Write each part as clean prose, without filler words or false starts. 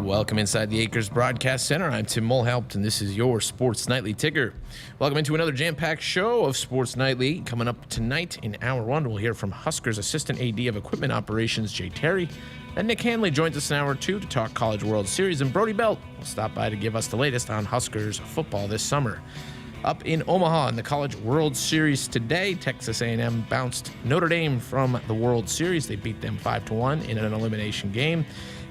Welcome inside the Acres Broadcast Center. I'm Tim Mulhaupt, and this is your Sports Nightly Ticker. Welcome into another jam-packed show of Sports Nightly. Coming up tonight in Hour 1, we'll hear from Huskers Assistant AD of Equipment Operations, Jay Terry. Then Nick Hanley joins us in Hour 2 to talk College World Series, and Brody Belt will stop by to give us the latest on Huskers football this summer. Up in Omaha in the College World Series today, Texas A&M bounced Notre Dame from the World Series. They beat them 5-1 in an elimination game.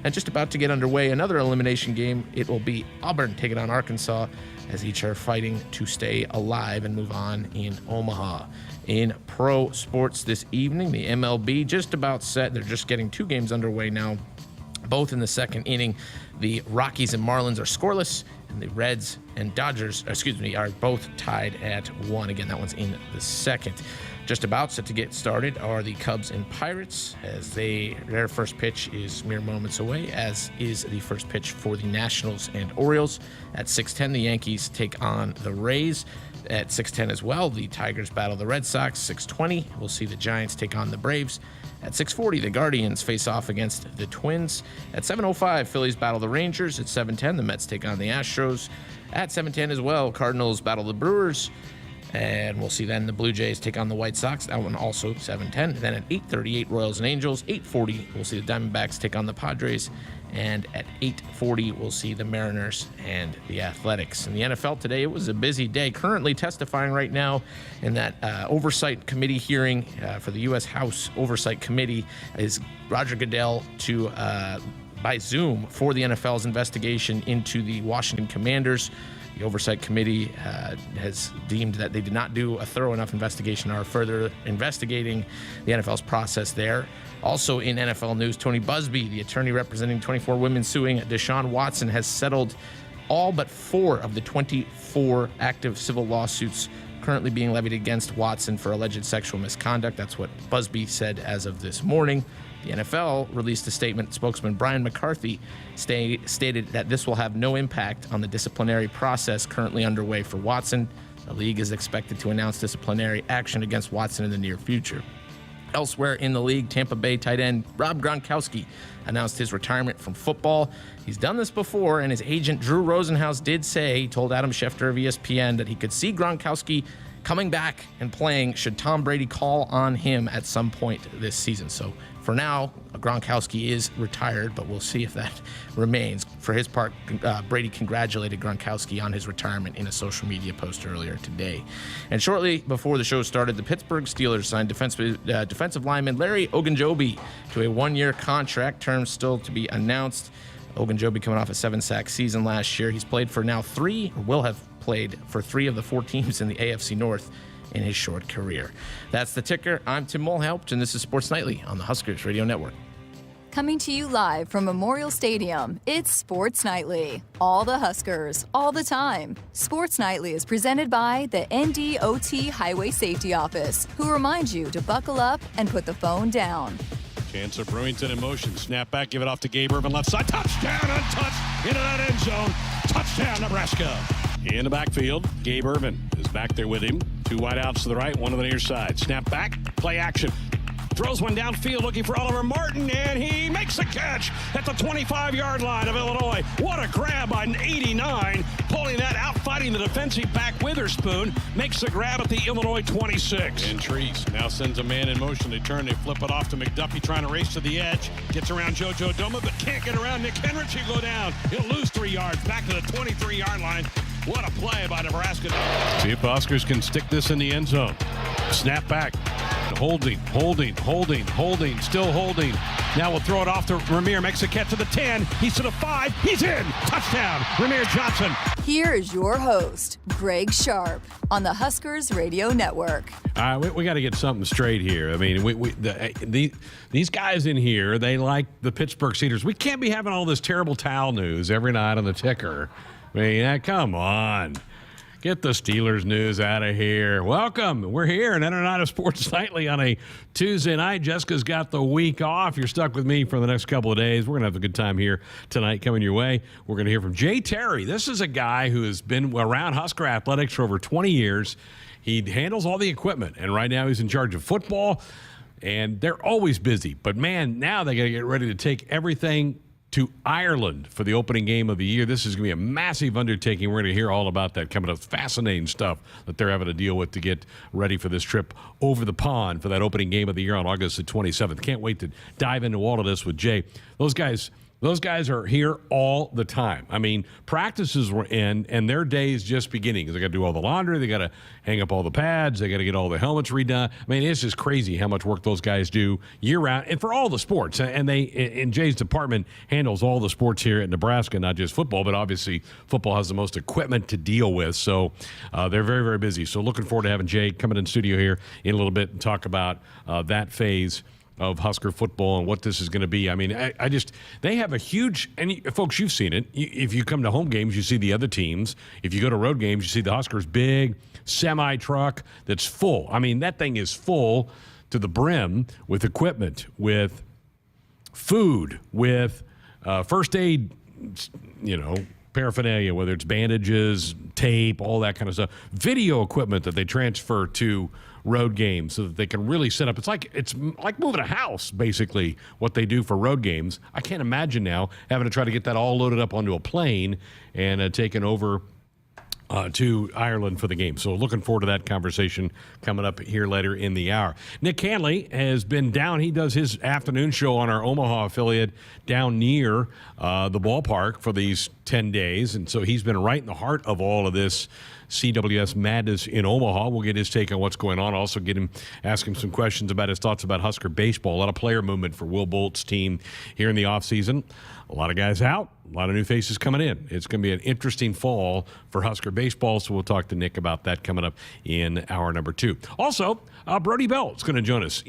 And just about to get underway, another elimination game. It will be Auburn taking on Arkansas as each are fighting to stay alive and move on in Omaha. In pro sports this evening, the MLB just about set. They're just getting two games underway now, both in the second inning. The Rockies and Marlins are scoreless, and the Reds and Dodgers, are both tied at 1. Again, that one's in the second. Just about set to get started are the Cubs and Pirates, as their first pitch is mere moments away, as is the first pitch for the Nationals and Orioles. At 6:10, the Yankees take on the Rays. At 6:10 as well, the Tigers battle the Red Sox. 6:20, we'll see the Giants take on the Braves. At 6:40, the Guardians face off against the Twins. At 7:05, Phillies battle the Rangers. At 7:10, the Mets take on the Astros. At 7:10 as well, Cardinals battle the Brewers. And we'll see then the Blue Jays take on the White Sox. That one also 7:10. Then at 8:38, Royals and Angels. 8:40, we'll see the Diamondbacks take on the Padres. And at 8:40, we'll see the Mariners and the Athletics. In the NFL today, it was a busy day. Currently testifying right now in that Oversight Committee hearing for the U.S. House Oversight Committee is Roger Goodell by Zoom for the NFL's investigation into the Washington Commanders. The Oversight Committee has deemed that they did not do a thorough enough investigation or are further investigating the NFL's process there. Also in NFL news, Tony Busby, the attorney representing 24 women suing Deshaun Watson, has settled all but 4 of the 24 active civil lawsuits currently being levied against Watson for alleged sexual misconduct. That's what Busby said as of this morning. The NFL released a statement. Spokesman Brian McCarthy stated that this will have no impact on the disciplinary process currently underway for Watson. The league is expected to announce disciplinary action against Watson in the near future. Elsewhere in the league, Tampa Bay tight end Rob Gronkowski announced his retirement from football. He's done this before, and his agent Drew Rosenhaus did say, he told Adam Schefter of ESPN, that he could see Gronkowski coming back and playing should Tom Brady call on him at some point this season. So for now, Gronkowski is retired, but we'll see if that remains. For his part, Brady congratulated Gronkowski on his retirement in a social media post earlier today. And shortly before the show started, the Pittsburgh Steelers signed defensive lineman Larry Ogunjobi to a 1-year contract, terms still to be announced. Ogunjobi coming off a 7-sack season last year. He's played for now will have played for 3 of the 4 teams in the AFC North in his short career. That's the ticker. I'm Tim Mulhaupt, and this is Sports Nightly on the Huskers Radio Network. Coming to you live from Memorial Stadium, it's Sports Nightly. All the Huskers, all the time. Sports Nightly is presented by the NDOT Highway Safety Office, who reminds you to buckle up and put the phone down. Chance of Brewington in motion. Snap back, give it off to Gabe Irvin, left side. Touchdown, untouched, into that end zone. Touchdown, Nebraska. In the backfield, Gabe Irvin is back there with him. 2 wide outs to the right, 1 to the near side. Snap back, play action. Throws one downfield looking for Oliver Martin, and he makes a catch at the 25-yard line of Illinois. What a grab by 89. Pulling that out, fighting the defensive back Witherspoon. Makes the grab at the Illinois 26. And Treese now sends a man in motion. They turn, they flip it off to McDuffie, trying to race to the edge. Gets around JoJo Doma, but can't get around Nick Henrich. He'll go down. He'll lose 3 yards back to the 23-yard line. What a play by Nebraska. See if Huskers can stick this in the end zone. Snap back. Holding, still holding. Now we'll throw it off to Ramir, makes a catch to the 10. He's to the 5. He's in. Touchdown, Ramir Johnson. Here is your host, Greg Sharpe, on the Huskers Radio Network. All right, we got to get something straight here. I mean, these guys in here, they like the Pittsburgh Steelers. We can't be having all this terrible towel news every night on the ticker. I mean, come on. Get the Steelers news out of here. Welcome. We're here, another night of Sports Nightly on a Tuesday night. Jessica's got the week off. You're stuck with me for the next couple of days. We're going to have a good time here tonight coming your way. We're going to hear from Jay Terry. This is a guy who has been around Husker athletics for over 20 years. He handles all the equipment, and right now he's in charge of football, and they're always busy. But, man, now they got to get ready to take everything to Ireland for the opening game of the year. This is going to be a massive undertaking. We're going to hear all about that coming up. Fascinating stuff that they're having to deal with to get ready for this trip over the pond for that opening game of the year on August the 27th. Can't wait to dive into all of this with Jay. Those guys are here all the time. I mean, practices were in, and their day is just beginning because they got to do all the laundry, they got to hang up all the pads, they got to get all the helmets redone. I mean, it's just crazy how much work those guys do year round, and for all the sports. And Jay's department handles all the sports here at Nebraska, not just football, but obviously football has the most equipment to deal with. So they're very, very busy. So looking forward to having Jay come in studio here in a little bit and talk about that phase of Husker football and what this is going to be. I mean, they have a huge, and folks, you've seen it. If you come to home games, you see the other teams. If you go to road games, you see the Huskers' big semi-truck that's full. I mean, that thing is full to the brim with equipment, with food, with first aid, paraphernalia, whether it's bandages, tape, all that kind of stuff. Video equipment that they transfer to road games so that they can really set up. It's like moving a house, basically, what they do for road games. I can't imagine now having to try to get that all loaded up onto a plane and taken over to Ireland for the game. So looking forward to that conversation coming up here later in the hour. Nick Hanley has been down. He does his afternoon show on our Omaha affiliate down near the ballpark for these 10 days. And so he's been right in the heart of all of this CWS madness in Omaha. We'll get his take on what's going on. Also ask him some questions about his thoughts about Husker baseball. A lot of player movement for Will Bolt's team here in the offseason. A lot of guys out, a lot of new faces coming in. It's going to be an interesting fall for Husker baseball, so we'll talk to Nick about that coming up in hour number 2. Also, Brody Belt is going to join us.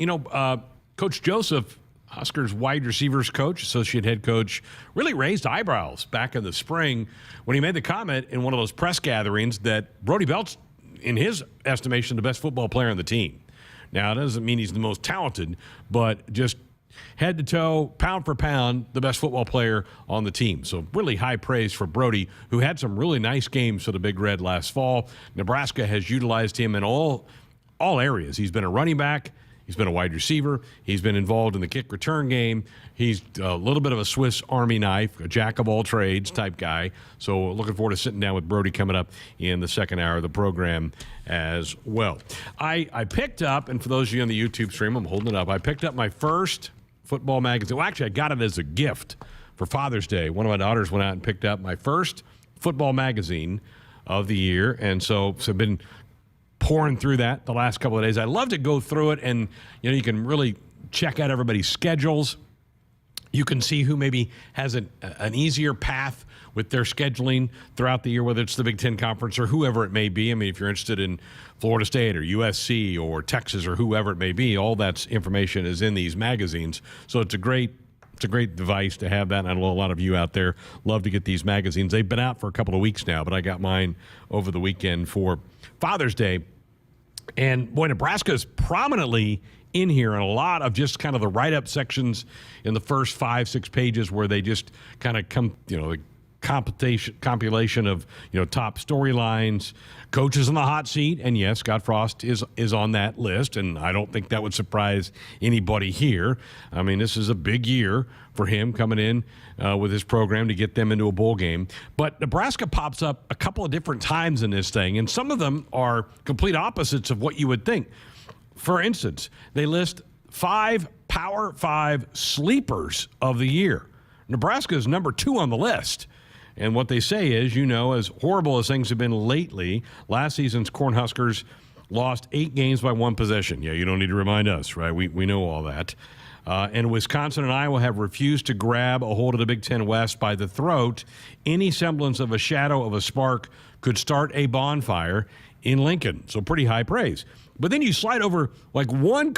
Coach Joseph, Huskers wide receivers coach, associate head coach, really raised eyebrows back in the spring when he made the comment in one of those press gatherings that Brody Belt's, in his estimation, the best football player on the team. Now, it doesn't mean he's the most talented, but just head to toe, pound for pound, the best football player on the team. So really high praise for Brody, who had some really nice games for the Big Red last fall. Nebraska has utilized him in all areas. He's been a running back. He's been a wide receiver. He's been involved in the kick return game. He's a little bit of a Swiss Army knife, a jack-of-all-trades type guy. So looking forward to sitting down with Brody coming up in the second hour of the program as well. I picked up, and for those of you on the YouTube stream, I'm holding it up, I picked up my first football magazine. Well, actually, I got it as a gift for Father's Day. One of my daughters went out and picked up my first football magazine of the year, and so I've been pouring through that the last couple of days. I love to go through it, and you can really check out everybody's schedules. You can see who maybe has an easier path with their scheduling throughout the year, whether it's the Big Ten Conference or whoever it may be. I mean, if you're interested in Florida State or USC or Texas or whoever it may be, all that information is in these magazines. So it's a great device to have that. And I know a lot of you out there love to get these magazines. They've been out for a couple of weeks now, but I got mine over the weekend for Father's Day. And boy, Nebraska's prominently in here in a lot of just kind of the write-up sections in the first 5-6 pages where they just kind of come, the compilation of top storylines, coaches in the hot seat, and yes, Scott Frost is on that list, and I don't think that would surprise anybody here. I mean, this is a big year for him coming in with his program to get them into a bowl game. But Nebraska pops up a couple of different times in this thing, and some of them are complete opposites of what you would think. For instance, they list 5 Power 5 sleepers of the year. Nebraska is number 2 on the list. And what they say is, as horrible as things have been lately, last season's Cornhuskers lost 8 games by 1 possession. Yeah, you don't need to remind us, right? We know all that. And Wisconsin and Iowa have refused to grab a hold of the Big Ten West by the throat. Any semblance of a shadow of a spark could start a bonfire in Lincoln. So pretty high praise. But then you slide over like one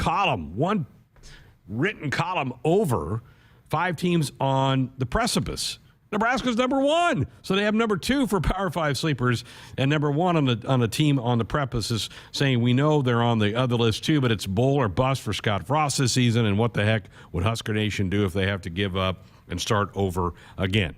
written column over 5 teams on the precipice. Nebraska's number 1. So they have number 2 for Power 5 sleepers and number 1 on the team on the precipice is saying we know they're on the other list too, but it's bowl or bust for Scott Frost this season, and what the heck would Husker Nation do if they have to give up and start over again?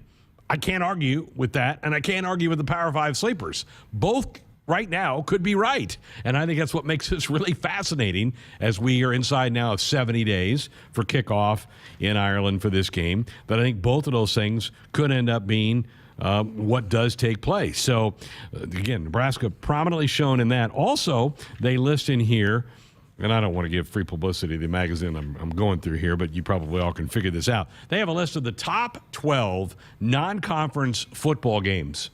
I can't argue with that, and I can't argue with the Power 5 sleepers. Both right now could be right. And I think that's what makes this really fascinating as we are inside now of 70 days for kickoff in Ireland for this game, that I think both of those things could end up being what does take place. So, again, Nebraska prominently shown in that. Also, they list in here, and I don't want to give free publicity to the magazine I'm going through here, but you probably all can figure this out. They have a list of the top 12 non-conference football games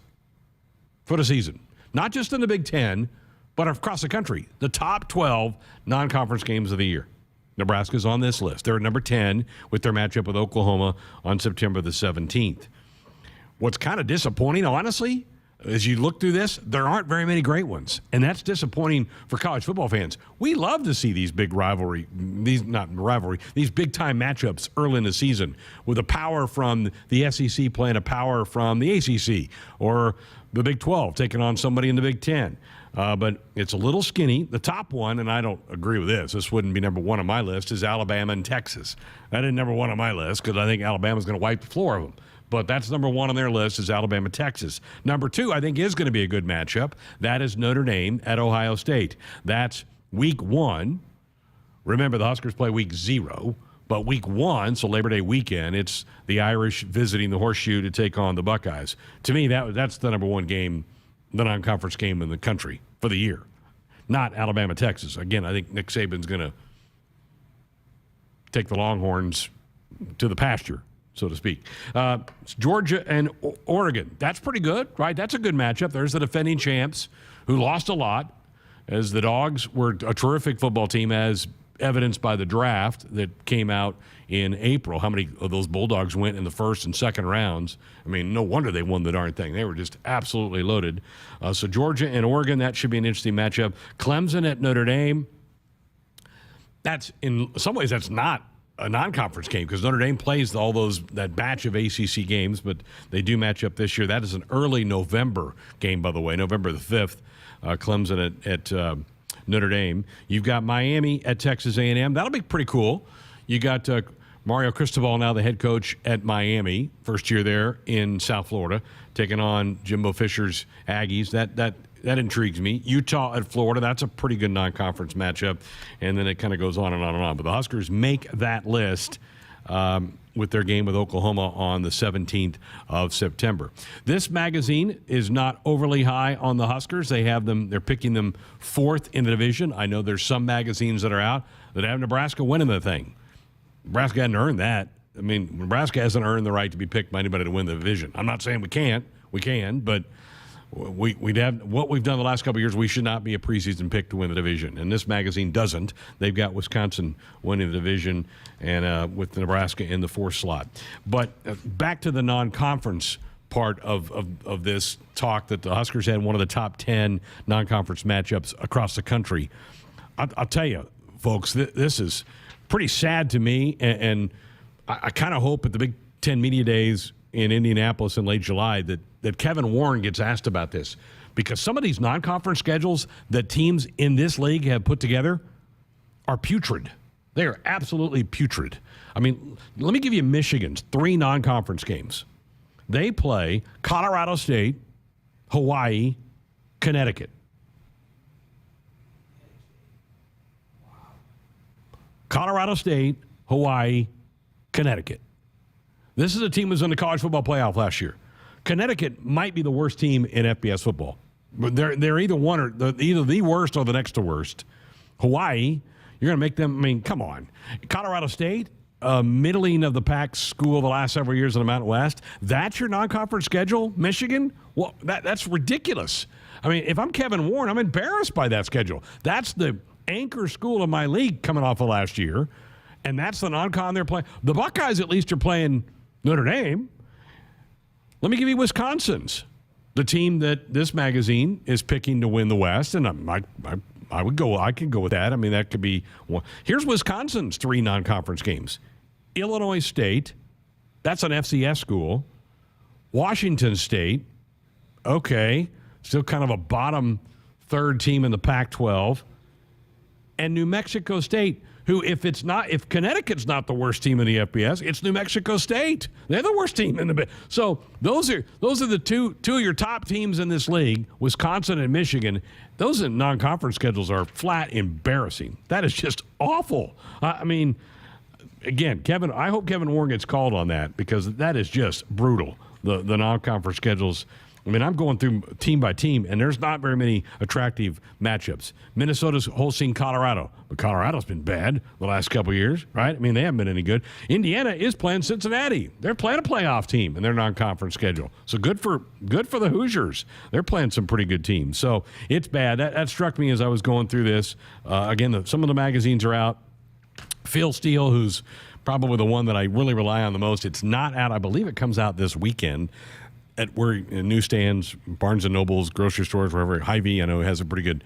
for the season. Not just in the Big Ten, but across the country. The top 12 non-conference games of the year. Nebraska's on this list. They're at number 10 with their matchup with Oklahoma on September the 17th. What's kind of disappointing, honestly, as you look through this, there aren't very many great ones. And that's disappointing for college football fans. We love to see these big these big-time matchups early in the season with a power from the SEC playing a power from the ACC or the Big 12 taking on somebody in the Big 10. But it's a little skinny. The top one, and I don't agree with this wouldn't be number one on my list, is Alabama and Texas. That isn't number one on my list because I think Alabama's going to wipe the floor of them. But that's number one on their list is Alabama, Texas. Number two, I think, is going to be a good matchup. That is Notre Dame at Ohio State. That's week 1. Remember, the Huskers play week 0. But week 1, so Labor Day weekend, it's the Irish visiting the Horseshoe to take on the Buckeyes. To me, that's the number one game, the non-conference game in the country for the year. Not Alabama, Texas. Again, I think Nick Saban's going to take the Longhorns to the pasture, so to speak. Georgia and Oregon. That's pretty good, right? That's a good matchup. There's the defending champs who lost a lot, as the Dogs were a terrific football team, as evidenced by the draft that came out in April. How many of those Bulldogs went in the first and second rounds? I mean, no wonder they won the darn thing. They were just absolutely loaded. So Georgia and Oregon, that should be an interesting matchup. Clemson at Notre Dame. That's, in some ways, that's not a non-conference game because Notre Dame plays that batch of ACC games, but they do match up this year. That is an early November game, by the way, November the 5th. Clemson at Notre Dame. You've got Miami at Texas A&M. That'll be pretty cool. You got Mario Cristobal, now the head coach at Miami, first year there in South Florida, taking on Jimbo Fisher's Aggies. That intrigues me. Utah at Florida, that's a pretty good non-conference matchup. And then it kind of goes on and on and on. But the Huskers make that list with their game with Oklahoma on the 17th of September. This magazine is not overly high on the Huskers. They're picking them 4th in the division. I know there's some magazines that are out that have Nebraska winning the thing. Nebraska hadn't earned that. I mean, Nebraska hasn't earned the right to be picked by anybody to win the division. I'm not saying we can't. We can, but we'd have what we've done the last couple of years. We should not be a preseason pick to win the division, and this magazine doesn't. They've got Wisconsin winning the division, and with Nebraska in the 4th slot. But back to the non-conference part of this talk, that the Huskers had one of the top 10 non-conference matchups across the country. I'll tell you, folks, this is pretty sad to me, and I kind of hope at the Big Ten Media Days in Indianapolis in late July that Kevin Warren gets asked about this, because some of these non-conference schedules that teams in this league have put together are putrid. They are absolutely putrid. I mean, let me give you Michigan's 3 non-conference games. They play Colorado State, Hawaii, Connecticut. Colorado State, Hawaii, Connecticut. This is a team that was in the college football playoff last year. Connecticut might be the worst team in FBS football. But they're either either the worst or the next to worst. Hawaii, you're going to make them, I mean, come on. Colorado State, middling of the pack school the last several years in the Mountain West. That's your non-conference schedule? Michigan? Well, that's ridiculous. I mean, if I'm Kevin Warren, I'm embarrassed by that schedule. That's the anchor school of my league coming off of last year, and that's the non-con they're playing. The Buckeyes at least are playing Notre Dame. Let me give you Wisconsin's, the team that this magazine is picking to win the West, and I would go. I could go with that. I mean, that could be one. Here's Wisconsin's 3 non-conference games: Illinois State, that's an FCS school. Washington State, okay, still kind of a bottom 3rd team in the Pac-12, and New Mexico State, who, if Connecticut's not the worst team in the FBS, it's New Mexico State. They're the worst team in the. So those are the two of your top teams in this league, Wisconsin and Michigan. Those non-conference schedules are flat embarrassing. That is just awful. I mean, again, I hope Kevin Warren gets called on that, because that is just brutal. The non-conference schedules. I mean, I'm going through team by team, and there's not very many attractive matchups. Minnesota's hosting Colorado, but Colorado's been bad the last couple of years, right? I mean, they haven't been any good. Indiana is playing Cincinnati. They're playing a playoff team in their non-conference schedule. So good for the Hoosiers. They're playing some pretty good teams. So it's bad. That struck me as I was going through this. Again, some of the magazines are out. Phil Steele, who's probably the one that I really rely on the most, it's not out. I believe it comes out this weekend. We're in newsstands, Barnes & Nobles, grocery stores, wherever. Hy-Vee, I know, has a pretty good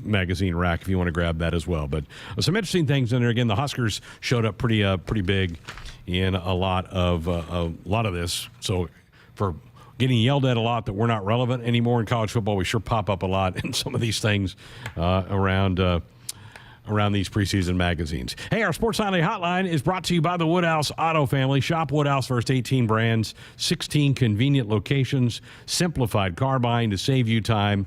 magazine rack if you want to grab that as well. But some interesting things in there. Again, the Huskers showed up pretty big in a lot of this. So for getting yelled at a lot that we're not relevant anymore in college football, we sure pop up a lot in some of these things around these preseason magazines. Hey, our Sports Nightly Hotline is brought to you by the Woodhouse Auto Family. Shop Woodhouse, first 18 brands, 16 convenient locations, simplified car buying to save you time.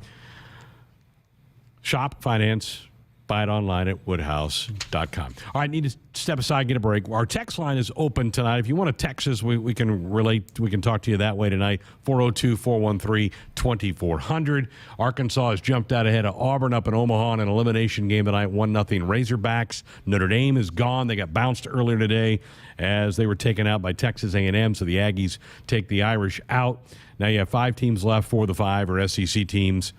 Shop, finance, buy it online at woodhouse.com. All right, need to step aside, get a break. Our text line is open tonight. If you want to text us, we can relate. We can talk to you that way tonight. 402-413-2400. Arkansas has jumped out ahead of Auburn up in Omaha in an elimination game tonight, 1-0 Razorbacks. Notre Dame is gone. They got bounced earlier today as they were taken out by Texas A&M, so the Aggies take the Irish out. Now you have 5 teams left. 4 of the 5 are SEC teams,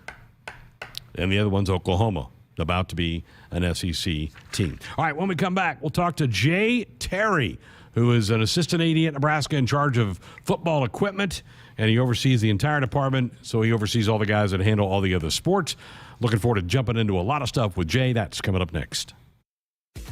and the other one's Oklahoma, about to be an SEC team. All right, when we come back, we'll talk to Jay Terry, who is an assistant AD at Nebraska in charge of football equipment, and he oversees the entire department, so he oversees all the guys that handle all the other sports. Looking forward to jumping into a lot of stuff with Jay. That's coming up next.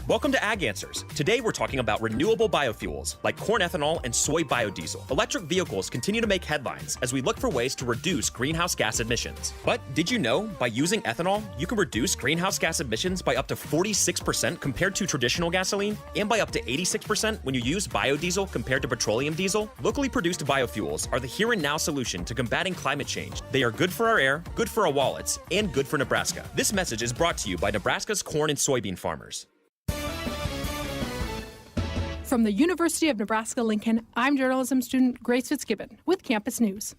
Welcome to Ag Answers. Today we're talking about renewable biofuels like corn ethanol and soy biodiesel. Electric vehicles continue to make headlines as we look for ways to reduce greenhouse gas emissions. But did you know by using ethanol, you can reduce greenhouse gas emissions by up to 46% compared to traditional gasoline, and by up to 86% when you use biodiesel compared to petroleum diesel? Locally produced biofuels are the here and now solution to combating climate change. They are good for our air, good for our wallets, and good for Nebraska. This message is brought to you by Nebraska's corn and soybean farmers. From the University of Nebraska-Lincoln, I'm journalism student Grace Fitzgibbon with Campus News.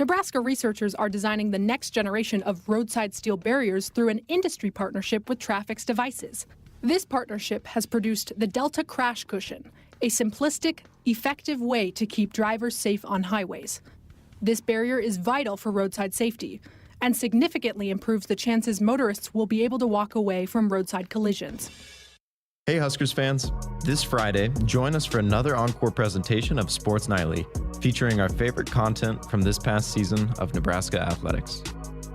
Nebraska researchers are designing the next generation of roadside steel barriers through an industry partnership with Trafix Devices. This partnership has produced the Delta Crash Cushion, a simplistic, effective way to keep drivers safe on highways. This barrier is vital for roadside safety and significantly improves the chances motorists will be able to walk away from roadside collisions. Hey Huskers fans, this Friday, join us for another encore presentation of Sports Nightly, featuring our favorite content from this past season of Nebraska athletics.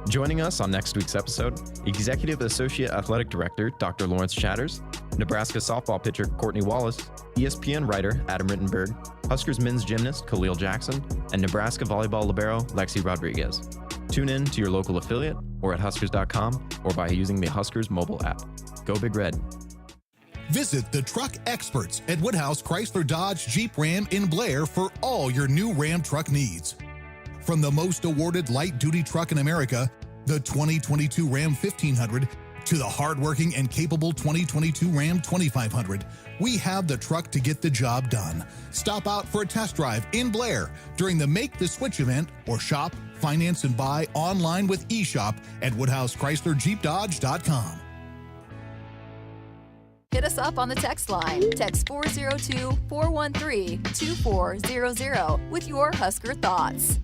Joining us on next week's episode, Executive Associate Athletic Director Dr. Lawrence Chatters, Nebraska softball pitcher Courtney Wallace, ESPN writer Adam Rittenberg, Huskers men's gymnast Khalil Jackson, and Nebraska volleyball libero Lexi Rodriguez. Tune in to your local affiliate or at huskers.com or by using the Huskers mobile app. Go Big Red. Visit the truck experts at Woodhouse Chrysler Dodge Jeep Ram in Blair for all your new Ram truck needs. From the most awarded light-duty truck in America, the 2022 Ram 1500, to the hardworking and capable 2022 Ram 2500, we have the truck to get the job done. Stop out for a test drive in Blair during the Make the Switch event, or shop, finance, and buy online with eShop at WoodhouseChryslerJeepDodge.com. Hit us up on the text line. Text 402-413-2400 with your Husker thoughts.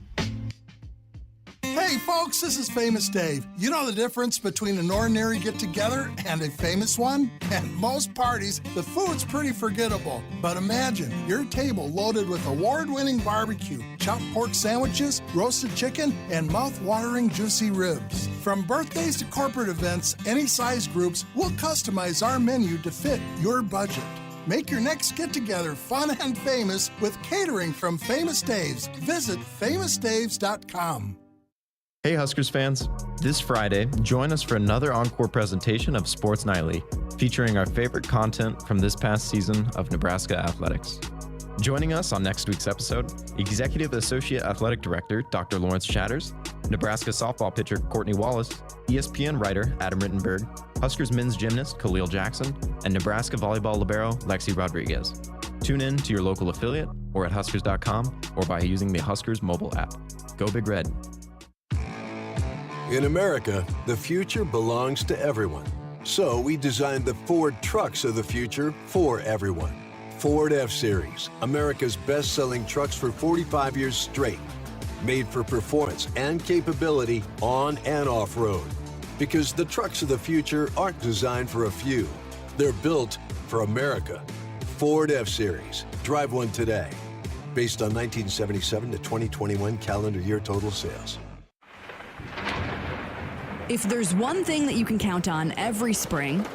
Hey folks, this is Famous Dave. You know the difference between an ordinary get-together and a famous one? At most parties, the food's pretty forgettable. But imagine your table loaded with award-winning barbecue, chopped pork sandwiches, roasted chicken, and mouth-watering juicy ribs. From birthdays to corporate events, any size groups, we'll customize our menu to fit your budget. Make your next get-together fun and famous with catering from Famous Dave's. Visit famousdaves.com. Hey Huskers fans, this Friday, join us for another encore presentation of Sports Nightly, featuring our favorite content from this past season of Nebraska athletics. Joining us on next week's episode, Executive Associate Athletic Director Dr. Lawrence Chatters, Nebraska softball pitcher Courtney Wallace, ESPN writer Adam Rittenberg, Huskers men's gymnast Khalil Jackson, and Nebraska volleyball libero Lexi Rodriguez. Tune in to your local affiliate or at huskers.com or by using the Huskers mobile app. Go Big Red. In America, the future belongs to everyone. So we designed the Ford trucks of the future for everyone. Ford F-Series, America's best-selling trucks for 45 years straight. Made for performance and capability on and off-road. Because the trucks of the future aren't designed for a few. They're built for America. Ford F-Series. Drive one today. Based on 1977 to 2021 calendar year total sales. If there's one thing that you can count on every spring,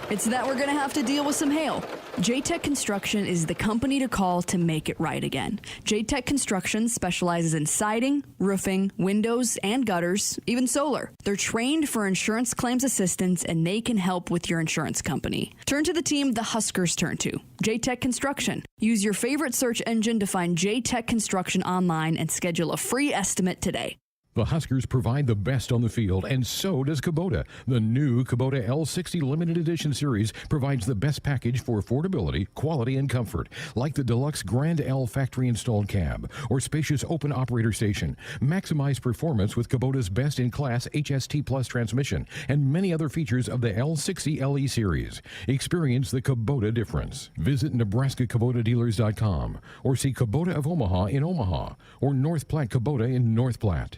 it's that we're going to have to deal with some hail. J-Tech Construction is the company to call to make it right again. J-Tech Construction specializes in siding, roofing, windows, and gutters, even solar. They're trained for insurance claims assistance, and they can help with your insurance company. Turn to the team the Huskers turn to, J-Tech Construction. Use your favorite search engine to find J-Tech Construction online and schedule a free estimate today. The Huskers provide the best on the field, and so does Kubota. The new Kubota L60 Limited Edition Series provides the best package for affordability, quality, and comfort, like the deluxe Grand L factory-installed cab or spacious open operator station. Maximize performance with Kubota's best-in-class HST Plus transmission and many other features of the L60 LE Series. Experience the Kubota difference. Visit nebraska-kubota-dealers.com or see Kubota of Omaha in Omaha or North Platte Kubota in North Platte.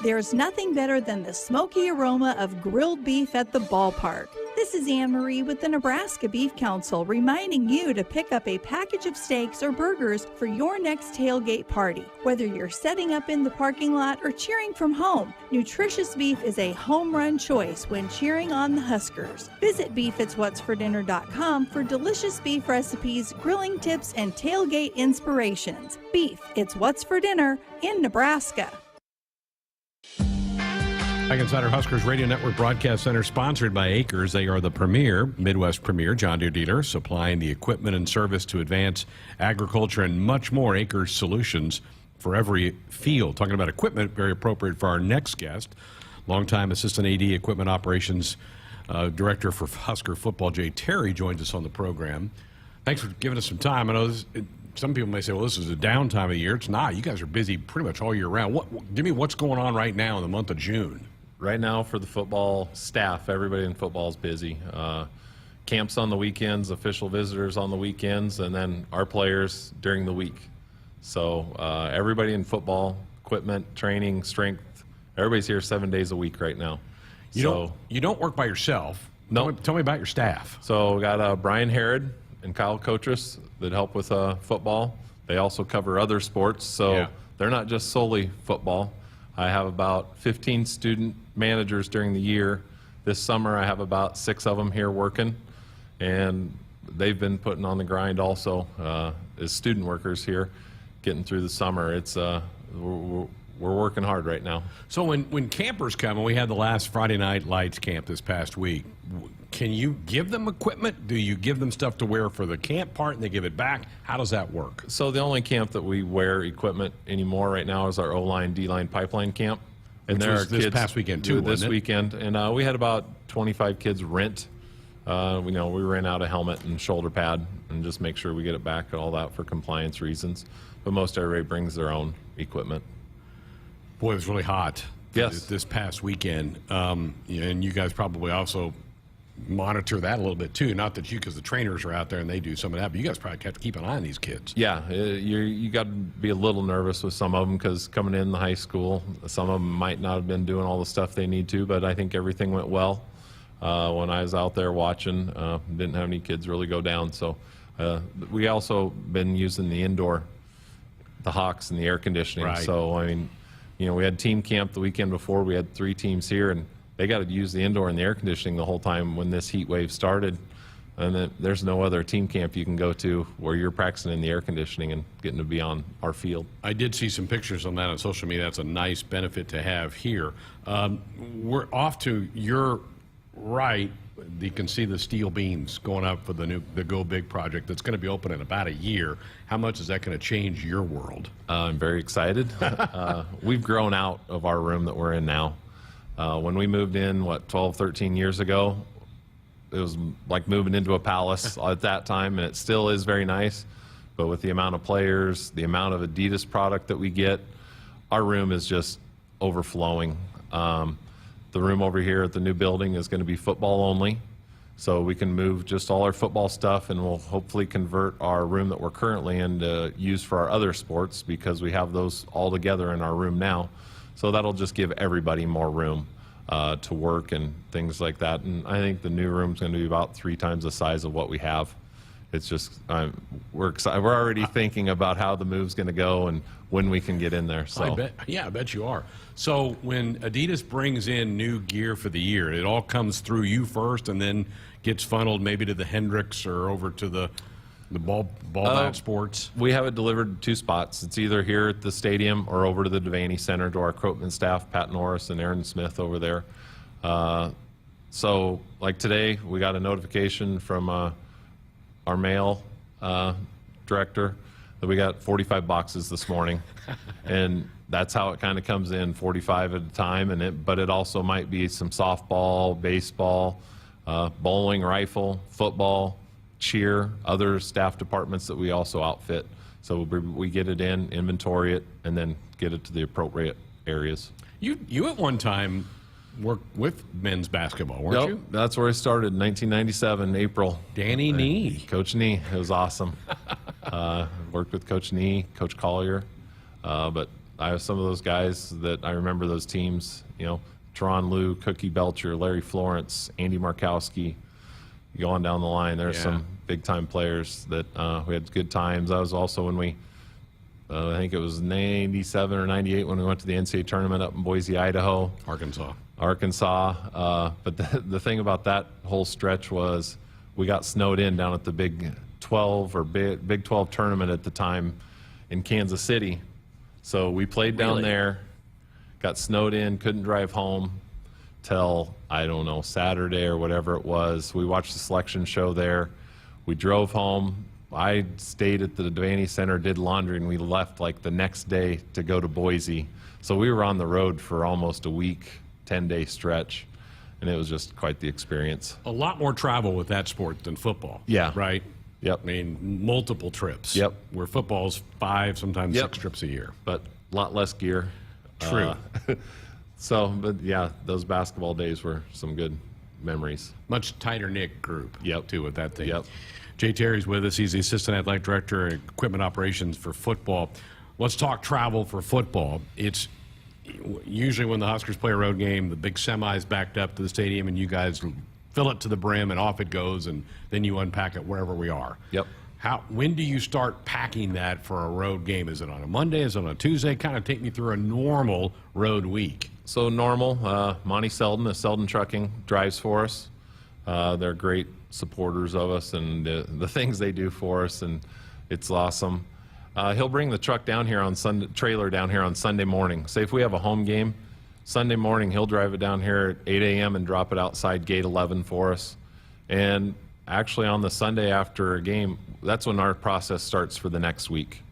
There's nothing better than the smoky aroma of grilled beef at the ballpark. This is Anne Marie with the Nebraska Beef Council reminding you to pick up a package of steaks or burgers for your next tailgate party. Whether you're setting up in the parking lot or cheering from home, nutritious beef is a home run choice when cheering on the Huskers. Visit beefitswhatsfordinner.com for delicious beef recipes, grilling tips, and tailgate inspirations. Beef, it's what's for dinner in Nebraska. Back inside our Huskers Radio Network Broadcast Center, sponsored by Acres. They are the premier, Midwest premier John Deere dealer, supplying the equipment and service to advance agriculture and much more. Acres solutions for every field. Talking about equipment, very appropriate for our next guest, longtime Assistant AD Equipment Operations Director for Husker Football, Jay Terry, joins us on the program. Thanks for giving us some time. I know some people may say, well, this is a down time of the year. It's not. You guys are busy pretty much all year round. Give me what's going on right now in the month of June. Right now for the football staff, everybody in football is busy. Camps on the weekends, official visitors on the weekends, and then our players during the week. So everybody in football, equipment, training, strength, everybody's here 7 days a week right now. You don't work by yourself. No. Tell me about your staff. So we got Brian Herod and Kyle Kotras that help with football. They also cover other sports, so they're not just solely football. I have about 15 student managers during the year. This summer I have about 6 of them here working, and they've been putting on the grind also as student workers here, getting through the summer. It's we're working hard right now. So when campers come, and we had the last Friday Night Lights camp this past week, can you give them equipment? Do you give them stuff to wear for the camp part and they give it back? How does that work? So the only camp that we wear equipment anymore right now is our O-line, D-line, pipeline camp. And there are this past weekend too, this weekend. And we had about 25 kids rent. We rent out a helmet and shoulder pad and just make sure we get it back and all that for compliance reasons. But most everybody brings their own equipment. Boy, it was really hot. Yes. This past weekend. And you guys probably also monitor that a little bit too. Not that because the trainers are out there and they do some of that, but you guys probably have to keep an eye on these kids. Yeah, you got to be a little nervous with some of them because coming in the high school, some of them might not have been doing all the stuff they need to, but I think everything went well. When I was out there watching, didn't have any kids really go down. So we also been using the indoor, the Hawks and the air conditioning. Right. So, I mean, we had team camp the weekend before. We had 3 teams here, and they got to use the indoor and the air conditioning the whole time when this heat wave started. And then there's no other team camp you can go to where you're practicing in the air conditioning and getting to be on our field. I did see some pictures on that on social media. That's a nice benefit to have here. We're off to your right. You can see the steel beams going up for the Go Big project that's going to be open in about a year. How much is that going to change your world? I'm very excited. We've grown out of our room that we're in now. When we moved in, 12, 13 years ago, it was like moving into a palace at that time, and it still is very nice. But with the amount of players, the amount of Adidas product that we get, our room is just overflowing. The room over here at the new building is going to be football only, so we can move just all our football stuff, and we'll hopefully convert our room that we're currently in to use for our other sports, because we have those all together in our room now. So that'll just give everybody more room to work and things like that. And I think the new room's going to be about 3 times the size of what we have. It's just we're excited. We're already thinking about how the move's going to go and when we can get in there. So I bet you are. So when Adidas brings in new gear for the year, it all comes through you first and then gets funneled maybe to the Hendricks or over to the ball bat sports? We have it delivered 2 spots. It's either here at the stadium or over to the Devaney Center to our equipment staff, Pat Norris and Aaron Smith over there. So like today, we got a notification from our mail director that we got 45 boxes this morning. And that's how it kind of comes in, 45 at a time. But it also might be some softball, baseball, bowling, rifle, football, cheer, other staff departments that we also outfit. So we get it in, inventory it, and then get it to the appropriate areas. You at one time worked with men's basketball, weren't you? That's where I started in 1997, April. Danny Nee. Coach Nee. It was awesome. Worked with Coach Nee, Coach Collier. But I have some of those guys that I remember those teams, Teron Liu, Cookie Belcher, Larry Florence, Andy Markowski. You go on down the line, there's some big-time players that we had good times. I was also when we, I think it was 97 or 98 when we went to the NCAA tournament up in Boise, Idaho. Arkansas. But the thing about that whole stretch was we got snowed in down at the Big 12 or Big 12 tournament at the time in Kansas City. So we played down there, got snowed in, couldn't drive home till, I don't know, Saturday or whatever it was. We watched the selection show there. We drove home. I stayed at the Devaney Center, did laundry, and we left like the next day to go to Boise. So we were on the road for almost a week, 10-day stretch, and it was just quite the experience. A lot more travel with that sport than football. Yeah. Right? Yep. I mean, multiple trips. Yep. Where football's 5, sometimes 6 trips a year. But a lot less gear. True. But yeah, those basketball days were some good memories. Much tighter knit group. Yep. Too with that thing. Yep. Jay Terry's with us. He's the assistant athletic director and equipment operations for football. Let's talk travel for football. It's usually when the Huskers play a road game, the big semi's backed up to the stadium, and you guys fill it to the brim, and off it goes, and then you unpack it wherever we are. Yep. When do you start packing that for a road game? Is it on a Monday? Is it on a Tuesday? Kind of take me through a normal road week. So normal, Monty Selden of Selden Trucking drives for us. They're great supporters of us and the things they do for us, and it's awesome. He'll bring the truck down here on trailer down here on Sunday morning. Say if we have a home game, Sunday morning he'll drive it down here at 8 a.m. and drop it outside gate 11 for us. And actually on the Sunday after a game, that's when our process starts for the next week.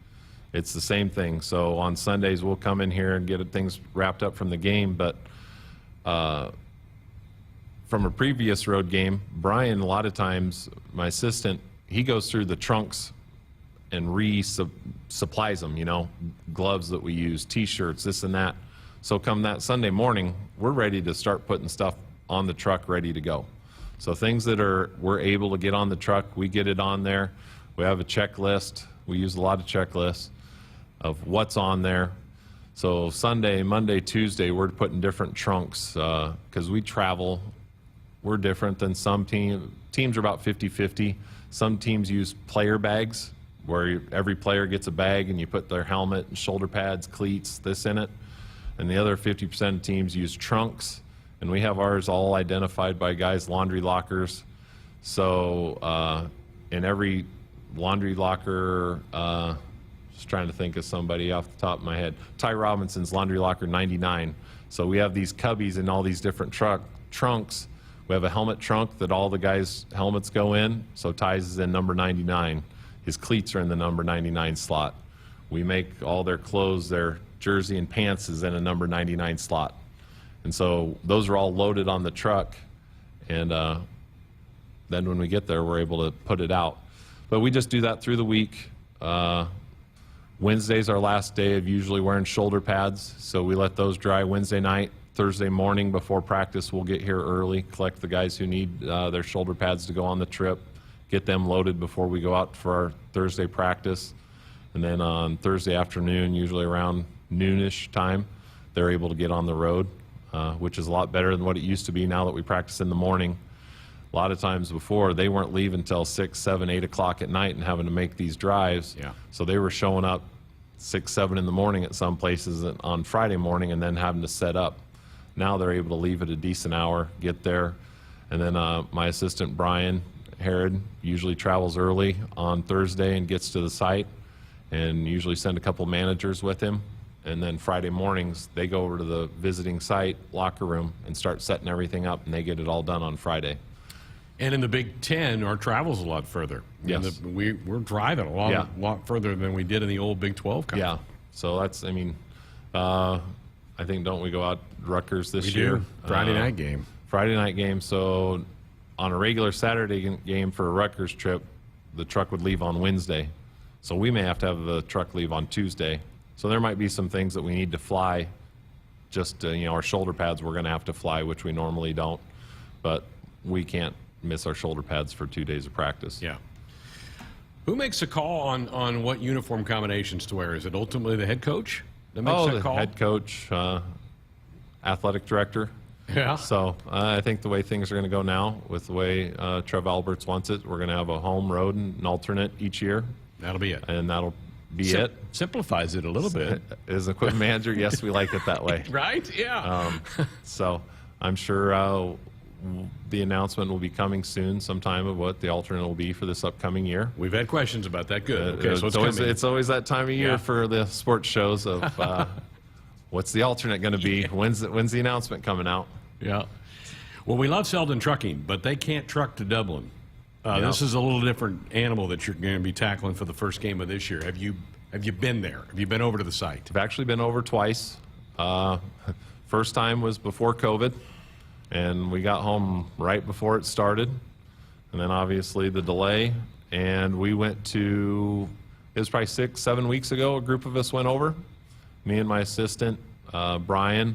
It's the same thing. So on Sundays we'll come in here and get things wrapped up from the game, but from a previous road game, Brian, a lot of times, my assistant, he goes through the trunks and supplies them, gloves that we use, T-shirts, this and that. So come that Sunday morning, we're ready to start putting stuff on the truck ready to go. So things that we're able to get on the truck, we get it on there. We have a checklist. We use a lot of checklists of what's on there. So Sunday, Monday, Tuesday, we're putting different trunks because we travel. We're different than some teams. Teams are about 50-50. Some teams use player bags where every player gets a bag and you put their helmet, shoulder pads, cleats, this in it. And the other 50% of teams use trunks. And we have ours all identified by guys' laundry lockers. So in every laundry locker, just trying to think of somebody off the top of my head, Ty Robinson's laundry locker 99. So we have these cubbies in all these different trunks. We have a helmet trunk that all the guys' helmets go in. So Ty's is in number 99. His cleats are in the number 99 slot. We make all their clothes, their jersey and pants is in a number 99 slot. And so those are all loaded on the truck. And then when we get there, we're able to put it out. But we just do that through the week. Wednesday's our last day of usually wearing shoulder pads. So we let those dry Wednesday night. Thursday morning before practice, we'll get here early, collect the guys who need their shoulder pads to go on the trip, get them loaded before we go out for our Thursday practice. And then on Thursday afternoon, usually around noonish time, they're able to get on the road, which is a lot better than what it used to be now that we practice in the morning. A lot of times before, they weren't leaving until 6, 7, 8 o'clock at night and having to make these drives. Yeah. So they were showing up 6, 7 in the morning at some places on Friday morning and then having to set up. Now they're able to leave at a decent hour, get there. And then my assistant, Brian Herod, usually travels early on Thursday and gets to the site and usually send a couple managers with him. And then Friday mornings, they go over to the visiting site locker room and start setting everything up, and they get it all done on Friday. And in the Big Ten, our travel's a lot further. Yes. We're driving a lot further than we did in the old Big 12 conference. Yeah. So that's, I think, don't we go out Rutgers this We year? do. Friday night game. Friday night game. So on a regular Saturday game for a Rutgers trip, the truck would leave on Wednesday. So we may have to have the truck leave on Tuesday. So there might be some things that we need to fly. Just, our shoulder pads we're going to have to fly, which we normally don't. But we can't miss our shoulder pads for 2 days of practice. Yeah. Who makes a call on what uniform combinations to wear? Is it ultimately the head coach that makes that call? Head coach, athletic director. Yeah. So I think the way things are going to go now, with the way Trev Alberts wants it, we're going to have a home, road, and an alternate each year. That'll be it. And that'll be it. Simplifies it a little bit. As equipment manager, yes, we like it that way. Right? Yeah. So I'm sure the announcement will be coming soon sometime of what the alternate will be for this upcoming year. We've had questions about that. Good. Okay, so it's always that time of year for the sports shows of what's the alternate going to be? When's the announcement coming out? Yeah. Well, we love Selden Trucking, but they can't truck to Dublin. This is a little different animal that you're going to be tackling for the first game of this year. Have you been there? Have you been over to the site? I've actually been over twice. First time was before COVID, and we got home right before it started. And then obviously the delay. And we went to, it was probably 6, 7 weeks ago, a group of us went over. Me and my assistant, Brian,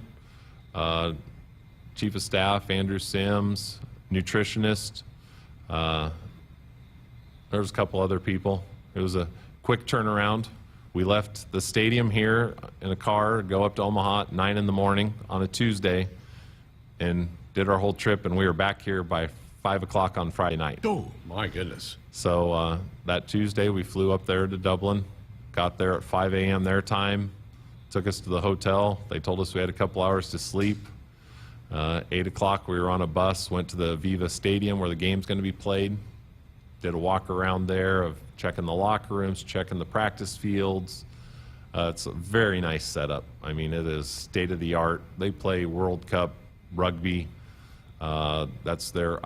Chief of Staff, Andrew Sims, nutritionist. There was a couple other people. It was a quick turnaround. We left the stadium here in a car, go up to Omaha at 9 in the morning on a Tuesday, and did our whole trip, and we were back here by 5 o'clock on Friday night. Oh, my goodness. So that Tuesday, we flew up there to Dublin, got there at 5 a.m. their time, took us to the hotel. They told us we had a couple hours to sleep. 8 o'clock, we were on a bus, went to the Viva Stadium where the game's going to be played. Did a walk around there of checking the locker rooms, checking the practice fields. It's a very nice setup. I mean, it is state-of-the-art. They play World Cup rugby. That's their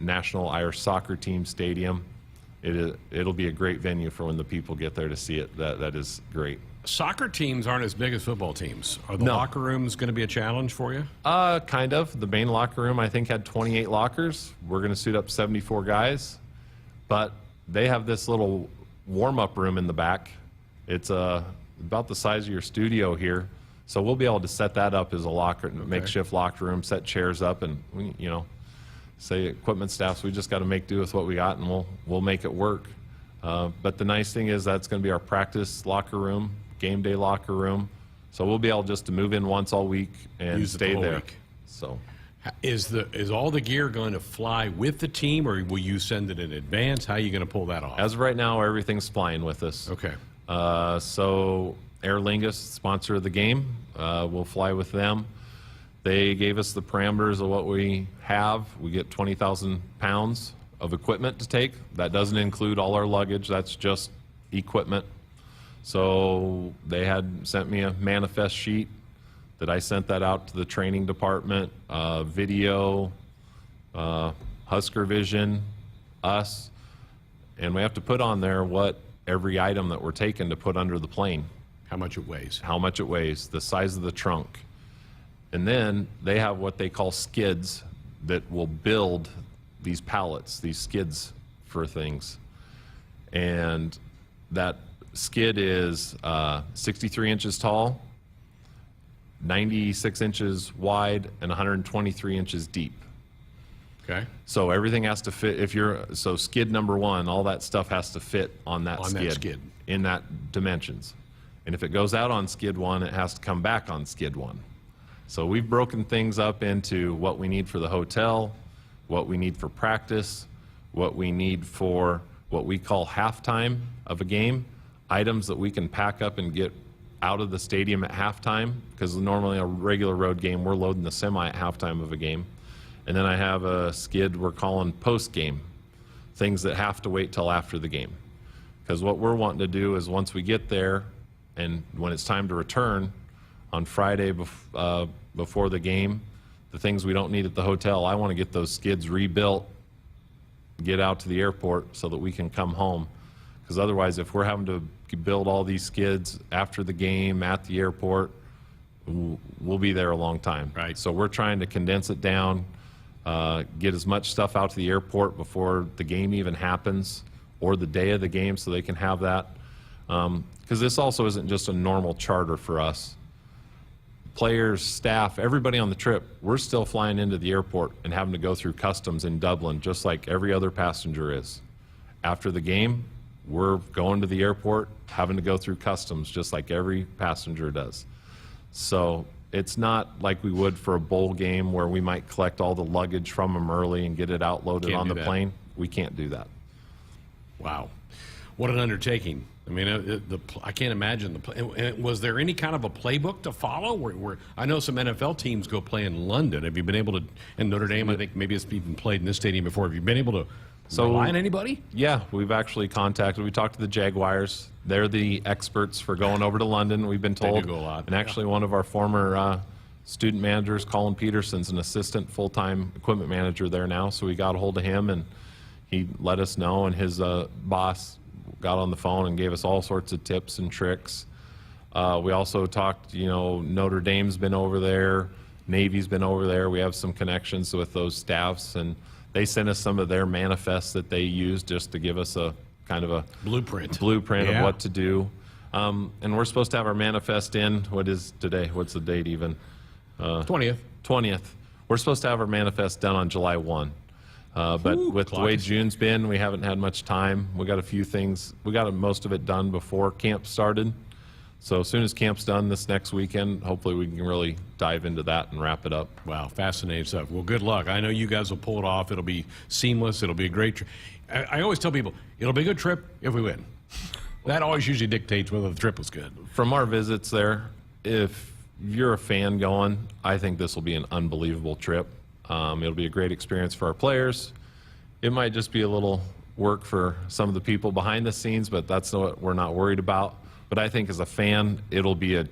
national Irish soccer team stadium. It'll be a great venue for when the people get there to see it. That is great. Soccer teams aren't as big as football teams. Are the locker rooms going to be a challenge for you? Kind of. The main locker room, I think, had 28 lockers. We're going to suit up 74 guys. But they have this little warm-up room in the back. It's about the size of your studio here. So we'll be able to set that up as a makeshift locker room, set chairs up, and say equipment staffs, we just got to make do with what we got, and we'll make it work. But the nice thing is that's going to be our practice locker room, game day locker room. So we'll be able just to move in once all week and stay there. Week. So is all the gear going to fly with the team, or will you send it in advance? How are you going to pull that off? As of right now, everything's flying with us. Okay. So Aer Lingus, sponsor of the game, we'll fly with them. They gave us the parameters of what we have. We get 20,000 pounds of equipment to take. That doesn't include all our luggage. That's just equipment. So they had sent me a manifest sheet that I sent that out to the training department, video, Husker Vision, us, and we have to put on there what every item that we're taking to put under the plane. How much it weighs. How much it weighs, the size of the trunk. And then they have what they call skids that will build these pallets, these skids for things. And that skid is 63 inches tall, 96 inches wide, and 123 inches deep. Okay. So everything has to fit. So skid number one, all that stuff has to fit on that skid in that dimensions. And if it goes out on skid one, it has to come back on skid one. So we've broken things up into what we need for the hotel, what we need for practice, what we need for what we call halftime of a game, items that we can pack up and get out of the stadium at halftime, because normally a regular road game, we're loading the semi at halftime of a game. And then I have a skid we're calling post-game, things that have to wait till after the game. Because what we're wanting to do is once we get there and when it's time to return on Friday before the game, the things we don't need at the hotel, I want to get those skids rebuilt, get out to the airport so that we can come home. Because otherwise, if we're having to build all these skids after the game at the airport, we'll be there a long time. Right. So we're trying to condense it down, get as much stuff out to the airport before the game even happens or the day of the game so they can have that. Because this also isn't just a normal charter for us. Players, staff, everybody on the trip, we're still flying into the airport and having to go through customs in Dublin just like every other passenger is. After the game, we're going to the airport, having to go through customs just like every passenger does. So it's not like we would for a bowl game where we might collect all the luggage from them early and get it outloaded on the plane. We can't do that. Wow. What an undertaking. I mean, I can't imagine was there any kind of a playbook to follow? Where I know some NFL teams go play in London. Have you been able to, in Notre Dame, I think maybe it's even played in this stadium before. Have you been able to rely on anybody? Yeah, we've actually contacted. We talked to the Jaguars. They're the experts for going over to London, we've been told. They do go a lot. And actually one of our former student managers, Colin Peterson's an assistant full-time equipment manager there now. So we got a hold of him and he let us know, and his boss got on the phone and gave us all sorts of tips and tricks. We also talked, Notre Dame's been over there, Navy's been over there. We have some connections with those staffs, and they sent us some of their manifests that they used just to give us a kind of a blueprint of what to do. And we're supposed to have our manifest in, what is today? What's the date even? 20th. 20th. We're supposed to have our manifest done on July 1. But with the way June's been, we haven't had much time. We got a few things. We got most of it done before camp started. So as soon as camp's done this next weekend, hopefully we can really dive into that and wrap it up. Wow, fascinating stuff. Well, good luck. I know you guys will pull it off. It'll be seamless. It'll be a great trip. I always tell people, it'll be a good trip if we win. That always usually dictates whether the trip was good. From our visits there, if you're a fan going, I think this will be an unbelievable trip. It'll be a great experience for our players. It might just be a little work for some of the people behind the scenes, but that's what we're not worried about. But I think as a fan, it'll be an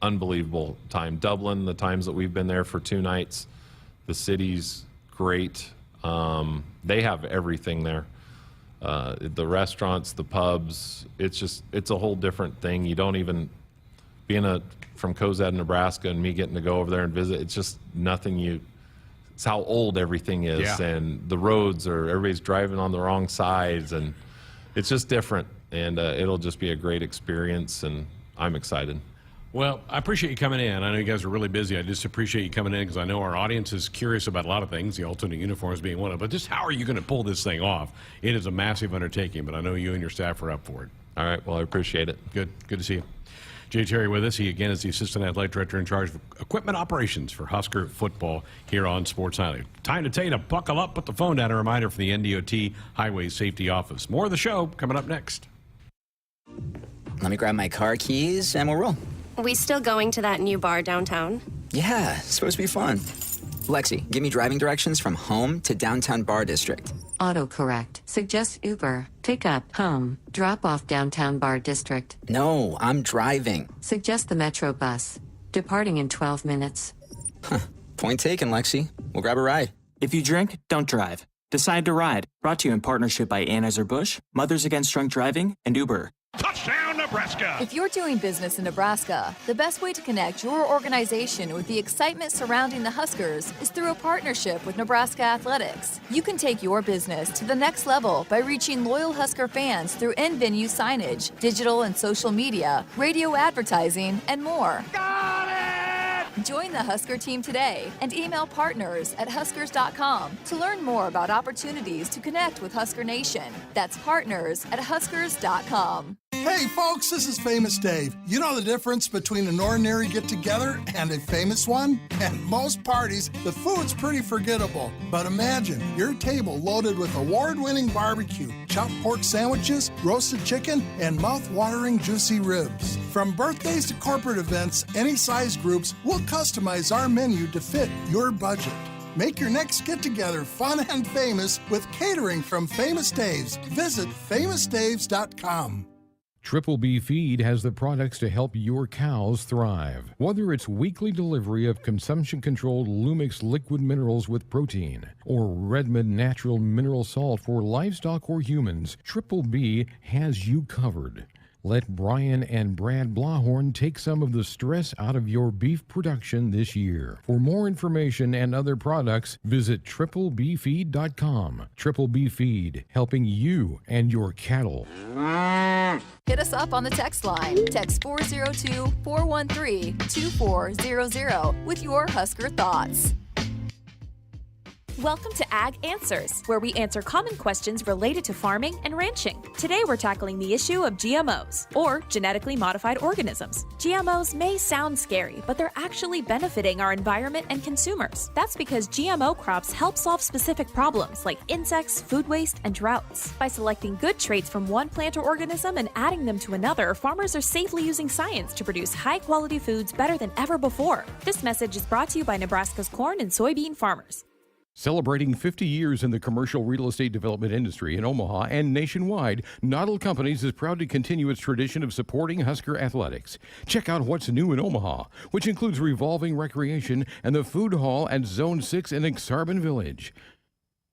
unbelievable time. Dublin, the times that we've been there for 2 nights, the city's great. They have everything there. The restaurants, the pubs, it's a whole different thing. You don't even, from Cozad, Nebraska, and me getting to go over there and visit, it's just nothing it's how old everything is. Yeah. And the roads everybody's driving on the wrong sides, and it's just different. And it'll just be a great experience, and I'm excited. Well, I appreciate you coming in. I know you guys are really busy. I just appreciate you coming in because I know our audience is curious about a lot of things, the alternate uniforms being one of them. But just how are you going to pull this thing off? It is a massive undertaking, but I know you and your staff are up for it. All right. Well, I appreciate it. Good to see you. Jay Terry with us. He, again, is the Assistant Athletic Director in charge of equipment operations for Husker football here on Sports Nightly. Time to tell you to buckle up, put the phone down. A reminder from the NDOT Highway Safety Office. More of the show coming up next. Let me grab my car keys and we'll roll. Are we still going to that new bar downtown? Yeah, it's supposed to be fun. Lexi, give me driving directions from home to downtown bar district. Autocorrect. Suggest Uber. Pickup. Home. Drop off downtown Bar District. No, I'm driving. Suggest the Metro bus. Departing in 12 minutes. Point taken, Lexi. We'll grab a ride. If you drink, don't drive. Decide to ride. Brought to you in partnership by Anheuser-Busch, Mothers Against Drunk Driving, and Uber. Touchdown, Nebraska! If you're doing business in Nebraska, the best way to connect your organization with the excitement surrounding the Huskers is through a partnership with Nebraska Athletics. You can take your business to the next level by reaching loyal Husker fans through in-venue signage, digital and social media, radio advertising, and more. Got it! Join the Husker team today and email partners@huskers.com to learn more about opportunities to connect with Husker Nation. That's partners@huskers.com. Hey folks, this is Famous Dave. You know the difference between an ordinary get-together and a famous one? At most parties, the food's pretty forgettable. But imagine your table loaded with award-winning barbecue, chopped pork sandwiches, roasted chicken, and mouth-watering juicy ribs. From birthdays to corporate events, any size groups, we'll customize our menu to fit your budget. Make your next get-together fun and famous with catering from Famous Dave's. Visit famousdaves.com. Triple B Feed has the products to help your cows thrive. Whether it's weekly delivery of consumption-controlled Lumix liquid minerals with protein or Redmond natural mineral salt for livestock or humans, Triple B has you covered. Let Brian and Brad Blahorn take some of the stress out of your beef production this year. For more information and other products, visit triplebfeed.com. Triple B Feed, helping you and your cattle. Hit us up on the text line. Text 402-413-2400 with your Husker thoughts. Welcome to Ag Answers, where we answer common questions related to farming and ranching. Today we're tackling the issue of GMOs, or genetically modified organisms. GMOs may sound scary, but they're actually benefiting our environment and consumers. That's because GMO crops help solve specific problems like insects, food waste, and droughts. By selecting good traits from one plant or organism and adding them to another, farmers are safely using science to produce high-quality foods better than ever before. This message is brought to you by Nebraska's corn and soybean farmers. Celebrating 50 years in the commercial real estate development industry in Omaha and nationwide, Noddle Companies is proud to continue its tradition of supporting Husker athletics. Check out what's new in Omaha, which includes revolving recreation and the food hall at Zone 6 in Exarban Village.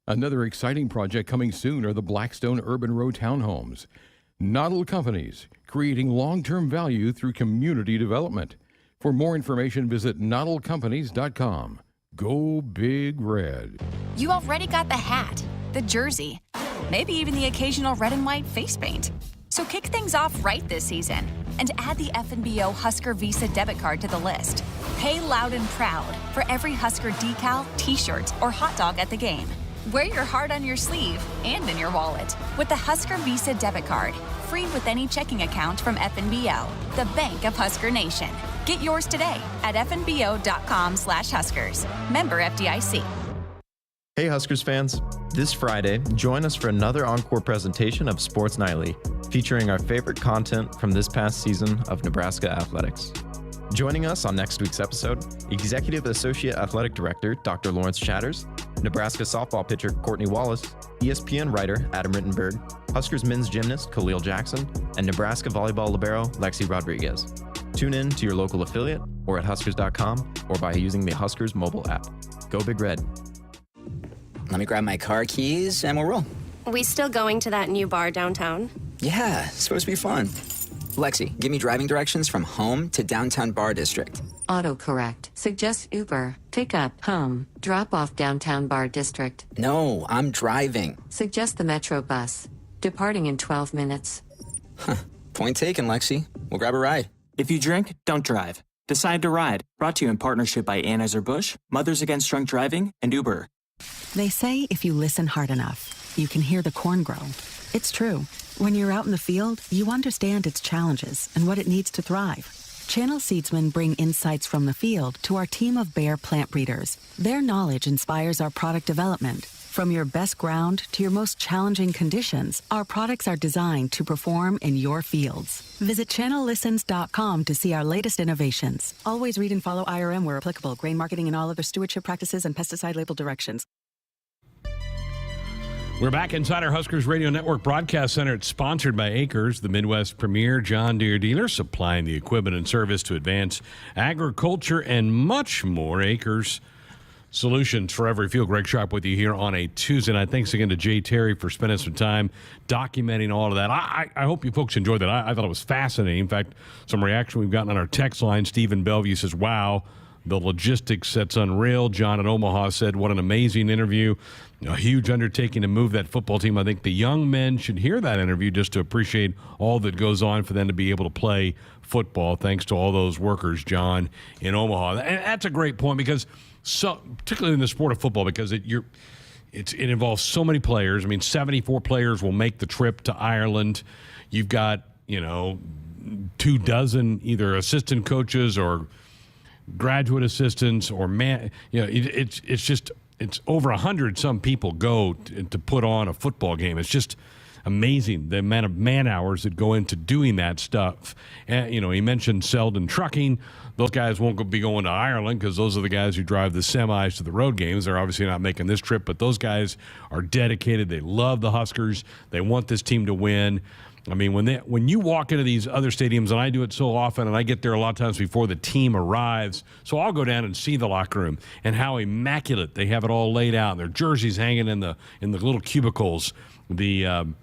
Another exciting project coming soon are the Blackstone Urban Row townhomes. Noddle Companies, creating long-term value through community development. For more information, visit noddlecompanies.com. Go Big Red. You already got the hat, the jersey, maybe even the occasional red and white face paint. So kick things off right this season and add the FNBO Husker Visa debit card to the list. Pay loud and proud for every Husker decal, t-shirt, or hot dog at the game. Wear your heart on your sleeve and in your wallet with the Husker Visa debit card, free with any checking account from FNBO, the bank of Husker Nation. Get yours today at fnbo.com/Huskers. Member FDIC. Hey Huskers fans, this Friday, join us for another encore presentation of Sports Nightly, featuring our favorite content from this past season of Nebraska athletics. Joining us on next week's episode, Executive Associate Athletic Director Dr. Lawrence Chatters, Nebraska softball pitcher Courtney Wallace, ESPN writer Adam Rittenberg, Huskers men's gymnast Khalil Jackson, and Nebraska volleyball libero Lexi Rodriguez. Tune in to your local affiliate or at huskers.com or by using the Huskers mobile app. Go Big Red. Let me grab my car keys and we'll roll. We still going to that new bar downtown? Yeah, it's supposed to be fun. Lexi, give me driving directions from home to downtown Bar District. Autocorrect. Suggest Uber. Pickup. Home. Drop off downtown Bar District. No, I'm driving. Suggest the Metro bus. Departing in 12 minutes. Point taken, Lexi. We'll grab a ride. If you drink, don't drive. Decide to ride. Brought to you in partnership by Anheuser-Busch, Mothers Against Drunk Driving, and Uber. They say if you listen hard enough, you can hear the corn grow. It's true. When you're out in the field, you understand its challenges and what it needs to thrive. Channel Seedsmen bring insights from the field to our team of Bayer plant breeders. Their knowledge inspires our product development. From your best ground to your most challenging conditions, our products are designed to perform in your fields. Visit channellistens.com to see our latest innovations. Always read and follow IRM where applicable, grain marketing and all other stewardship practices and pesticide label directions. We're back inside our Huskers Radio Network broadcast center. It's sponsored by Acres, the Midwest premier John Deere dealer, supplying the equipment and service to advance agriculture and much more. Acres, solutions for every field. Greg Sharpe with you here on a Tuesday night. Thanks again to Jay Terry for spending some time documenting all of that. I hope you folks enjoyed that. I thought it was fascinating. In fact, some reaction we've gotten on our text line. Stephen Bellevue says, wow, the logistics, that's unreal. John in Omaha said, what an amazing interview. A huge undertaking to move that football team. I think the young men should hear that interview just to appreciate all that goes on for them to be able to play football. Thanks to all those workers, John in Omaha. And that's a great point because, particularly in the sport of football, because it involves so many players. I mean, 74 players will make the trip to Ireland. You've got, 24 either assistant coaches or graduate assistants or it's over 100 some people go to put on a football game. It's just amazing the amount of man hours that go into doing that stuff. And, he mentioned Selden Trucking. Those guys won't be going to Ireland because those are the guys who drive the semis to the road games. They're obviously not making this trip, but those guys are dedicated. They love the Huskers. They want this team to win. I mean, when you walk into these other stadiums, and I do it so often, and I get there a lot of times before the team arrives, so I'll go down and see the locker room and how immaculate they have it all laid out. Their jerseys hanging in the little cubicles, the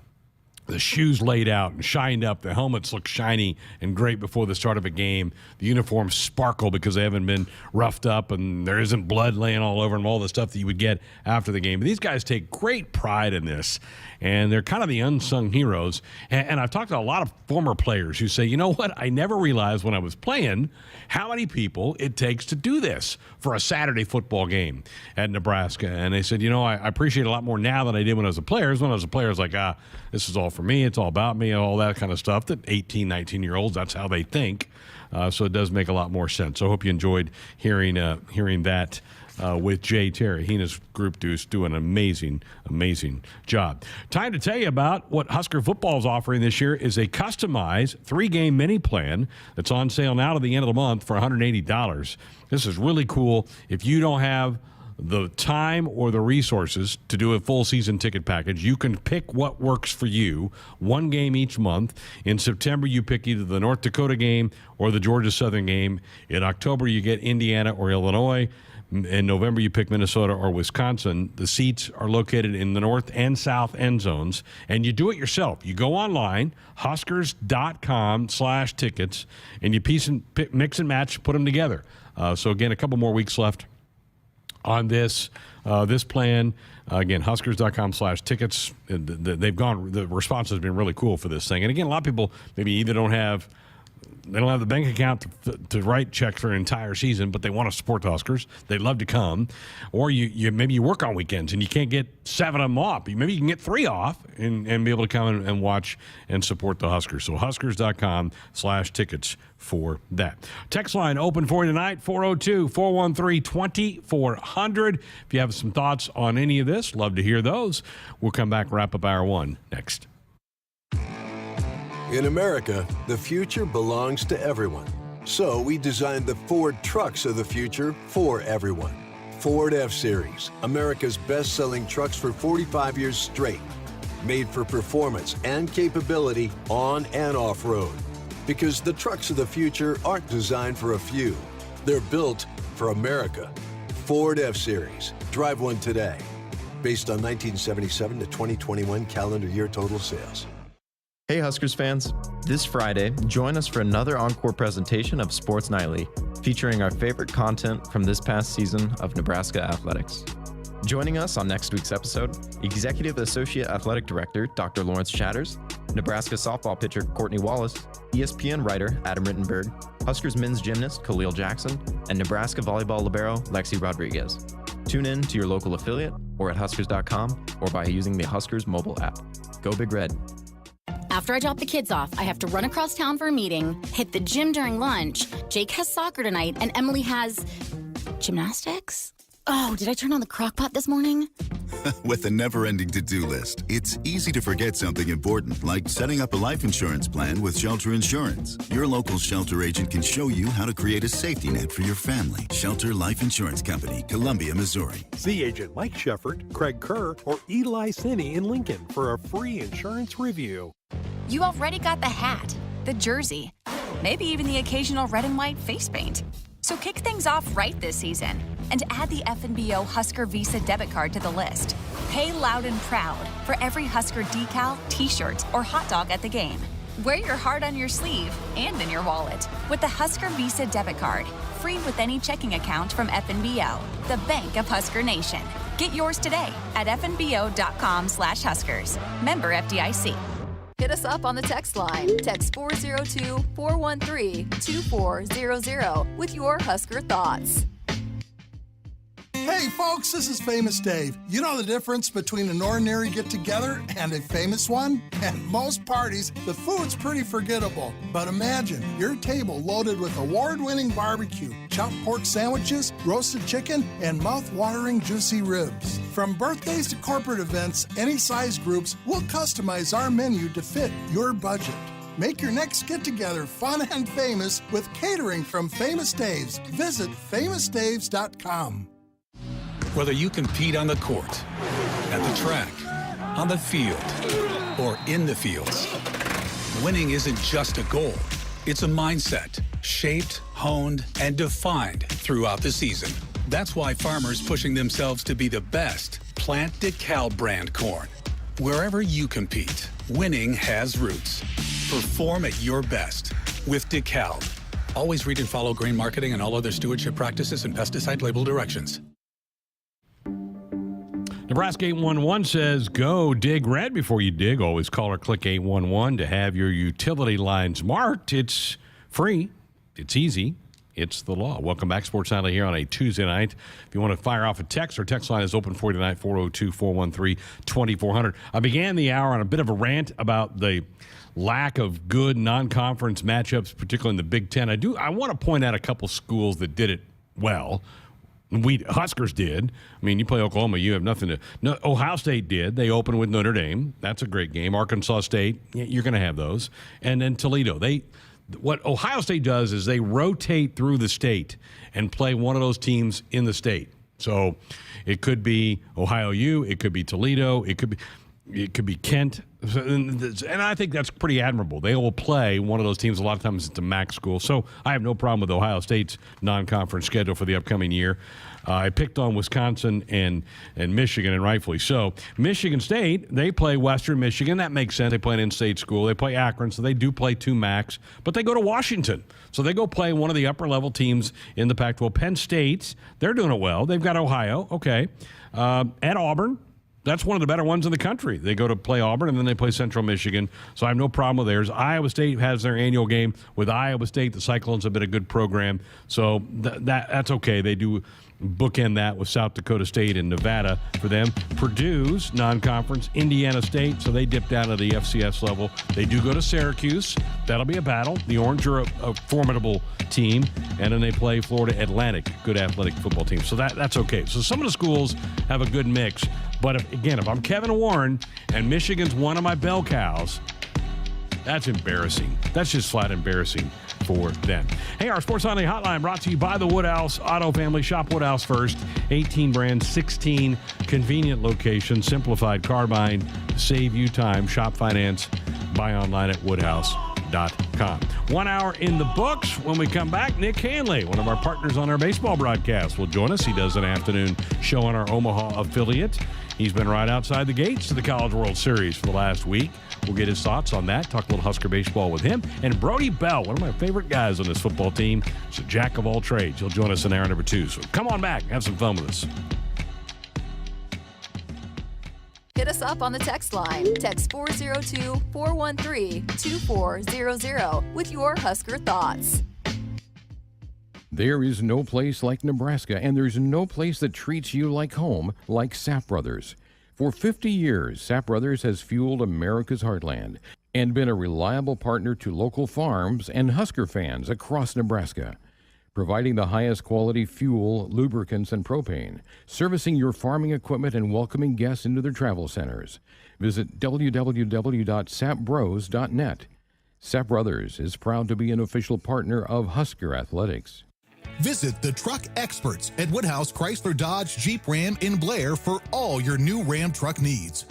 shoes laid out and shined up. The helmets look shiny and great before the start of a game. The uniforms sparkle because they haven't been roughed up and there isn't blood laying all over them, all the stuff that you would get after the game. But these guys take great pride in this, and they're kind of the unsung heroes. And I've talked to a lot of former players who say, you know what, I never realized when I was playing how many people it takes to do this for a Saturday football game at Nebraska. And they said, I appreciate it a lot more now than I did when I was a player. When I was a player, I was like, this is all for me. It's all about me, all that kind of stuff that 18, 19-year-olds, that's how they think. So it does make a lot more sense. So I hope you enjoyed hearing that with Jay Terry. He and his group do an amazing, amazing job. Time to tell you about what Husker football is offering this year is a customized 3-game mini plan that's on sale now to the end of the month for $180. This is really cool. If you don't have the time or the resources to do a full season ticket package, you can pick what works for you. 1 game each month. In September, you pick either the North Dakota game or the Georgia Southern game. In October, you get Indiana or Illinois. In November, you pick Minnesota or Wisconsin. The seats are located in the north and south end zones, and you do it yourself. You go online, huskers.com/tickets, and you mix and match, put them together. So again, a couple more weeks left on this plan. Again, huskers.com/tickets. The response has been really cool for this thing. And again, a lot of people maybe either don't have the bank account to write checks for an entire season, but they want to support the Huskers. They'd love to come. Or maybe you work on weekends and you can't get 7 of them off. Maybe you can get 3 off and be able to come and watch and support the Huskers. So huskers.com/tickets for that. Text line open for you tonight, 402-413-2400. If you have some thoughts on any of this, love to hear those. We'll come back, wrap up hour 1 next. In America, the future belongs to everyone. So we designed the Ford trucks of the future for everyone. Ford F-Series, America's best-selling trucks for 45 years straight. Made for performance and capability on and off-road. Because the trucks of the future aren't designed for a few. They're built for America. Ford F-Series. Drive one today. Based on 1977 to 2021 calendar year total sales. Hey Huskers fans, this Friday, join us for another encore presentation of Sports Nightly, featuring our favorite content from this past season of Nebraska athletics. Joining us on next week's episode, Executive Associate Athletic Director Dr. Lawrence Chatters, Nebraska softball pitcher Courtney Wallace, ESPN writer Adam Rittenberg, Huskers men's gymnast Khalil Jackson, and Nebraska volleyball libero Lexi Rodriguez. Tune in to your local affiliate or at huskers.com or by using the Huskers mobile app. Go Big Red. After I drop the kids off, I have to run across town for a meeting, hit the gym during lunch. Jake has soccer tonight, and Emily has gymnastics? Oh, did I turn on the crock pot this morning? With a never-ending to-do list, it's easy to forget something important, like setting up a life insurance plan with Shelter Insurance. Your local Shelter agent can show you how to create a safety net for your family. Shelter Life Insurance Company, Columbia, Missouri. See Agent Mike Shefford, Craig Kerr, or Eli Sinney in Lincoln for a free insurance review. You already got the hat, the jersey, maybe even the occasional red and white face paint. So kick things off right this season and add the FNBO Husker Visa debit card to the list. Pay loud and proud for every Husker decal, t-shirt, or hot dog at the game. Wear your heart on your sleeve and in your wallet with the Husker Visa debit card, free with any checking account from FNBO, the bank of Husker Nation. Get yours today at fnbo.com/Huskers. Member FDIC. Hit us up on the text line. Text 402-413-2400 with your Husker thoughts. Hey folks, this is Famous Dave. You know the difference between an ordinary get-together and a famous one? At most parties, the food's pretty forgettable. But imagine your table loaded with award-winning barbecue, chopped pork sandwiches, roasted chicken, and mouth-watering juicy ribs. From birthdays to corporate events, any size groups, we'll customize our menu to fit your budget. Make your next get-together fun and famous with catering from Famous Dave's. Visit famousdaves.com. Whether you compete on the court, at the track, on the field, or in the fields, winning isn't just a goal. It's a mindset, shaped, honed, and defined throughout the season. That's why farmers pushing themselves to be the best plant DeKalb brand corn. Wherever you compete, winning has roots. Perform at your best with DeKalb. Always read and follow grain marketing and all other stewardship practices and pesticide label directions. Nebraska 811 says, go dig red before you dig. Always call or click 811 to have your utility lines marked. It's free. It's easy. It's the law. Welcome back, Sports Nightly, here on a Tuesday night. If you want to fire off a text, our text line is open for you tonight, 402-413-2400. I began the hour on a bit of a rant about the lack of good non-conference matchups, particularly in the Big Ten. I want to point out a couple schools that did it well. Huskers did. I mean, you play Oklahoma, you have nothing to. No, Ohio State did. They opened with Notre Dame. That's a great game. Arkansas State, you're going to have those. And then Toledo. What Ohio State does is they rotate through the state and play one of those teams in the state. So it could be Ohio U, it could be Toledo, it could be Kent. And I think that's pretty admirable. They will play one of those teams. A lot of times it's a MAC school. So I have no problem with Ohio State's non-conference schedule for the upcoming year. I picked on Wisconsin and Michigan, and rightfully so. Michigan State, they play Western Michigan. That makes sense. They play an in-state school. They play Akron, so they do play two MACs. But they go to Washington. So they go play one of the upper-level teams in the Pac-12. Penn State, they're doing it well. They've got Ohio. Okay. At Auburn. That's one of the better ones in the country. They go to play Auburn, and then they play Central Michigan. So I have no problem with theirs. Iowa State has their annual game with Iowa State. The Cyclones have been a good program. So that's okay. They do bookend that with South Dakota State and Nevada for them. Purdue's non-conference, Indiana State, so they dip down to the FCS level. They do go to Syracuse. That'll be a battle. The Orange are a formidable team, and then they play Florida Atlantic, good athletic football team. So that's okay. So some of the schools have a good mix. But if I'm Kevin Warren and Michigan's one of my bell cows, that's embarrassing. That's just flat embarrassing for them. Hey, our Sports Nightly Hotline brought to you by the Woodhouse Auto Family. Shop Woodhouse first. 18 brands, 16 convenient locations. Simplified car buying. Save you time. Shop finance. Buy online at woodhouse.com. 1 hour in the books. When we come back, Nick Hanley, one of our partners on our baseball broadcast, will join us. He does an afternoon show on our Omaha affiliate. He's been right outside the gates of the College World Series for the last week. We'll get his thoughts on that, talk a little Husker baseball with him. And Brody Belt, one of my favorite guys on this football team, is a jack of all trades. He'll join us in hour number 2. So come on back, have some fun with us. Hit us up on the text line. Text 402-413-2400 with your Husker thoughts. There is no place like Nebraska, and there's no place that treats you like home like Sapp Brothers. For 50 years, Sapp Brothers has fueled America's heartland and been a reliable partner to local farms and Husker fans across Nebraska. providing the highest quality fuel, lubricants, and propane, servicing your farming equipment and welcoming guests into their travel centers. Visit www.sapbros.net. Sap Brothers is proud to be an official partner of Husker Athletics. Visit the truck experts at Woodhouse Chrysler Dodge Jeep Ram in Blair for all your new Ram truck needs.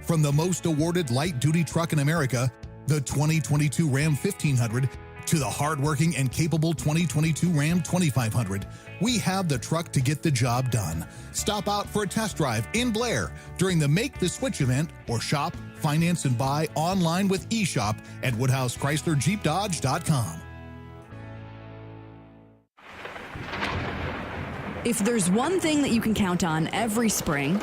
From the most awarded light-duty truck in America, the 2022 Ram 1500, to the hardworking and capable 2022 Ram 2500, we have the truck to get the job done. Stop out for a test drive in Blair during the Make the Switch event, or shop, finance, and buy online with eShop at WoodhouseChryslerJeepDodge.com. If there's one thing that you can count on every spring,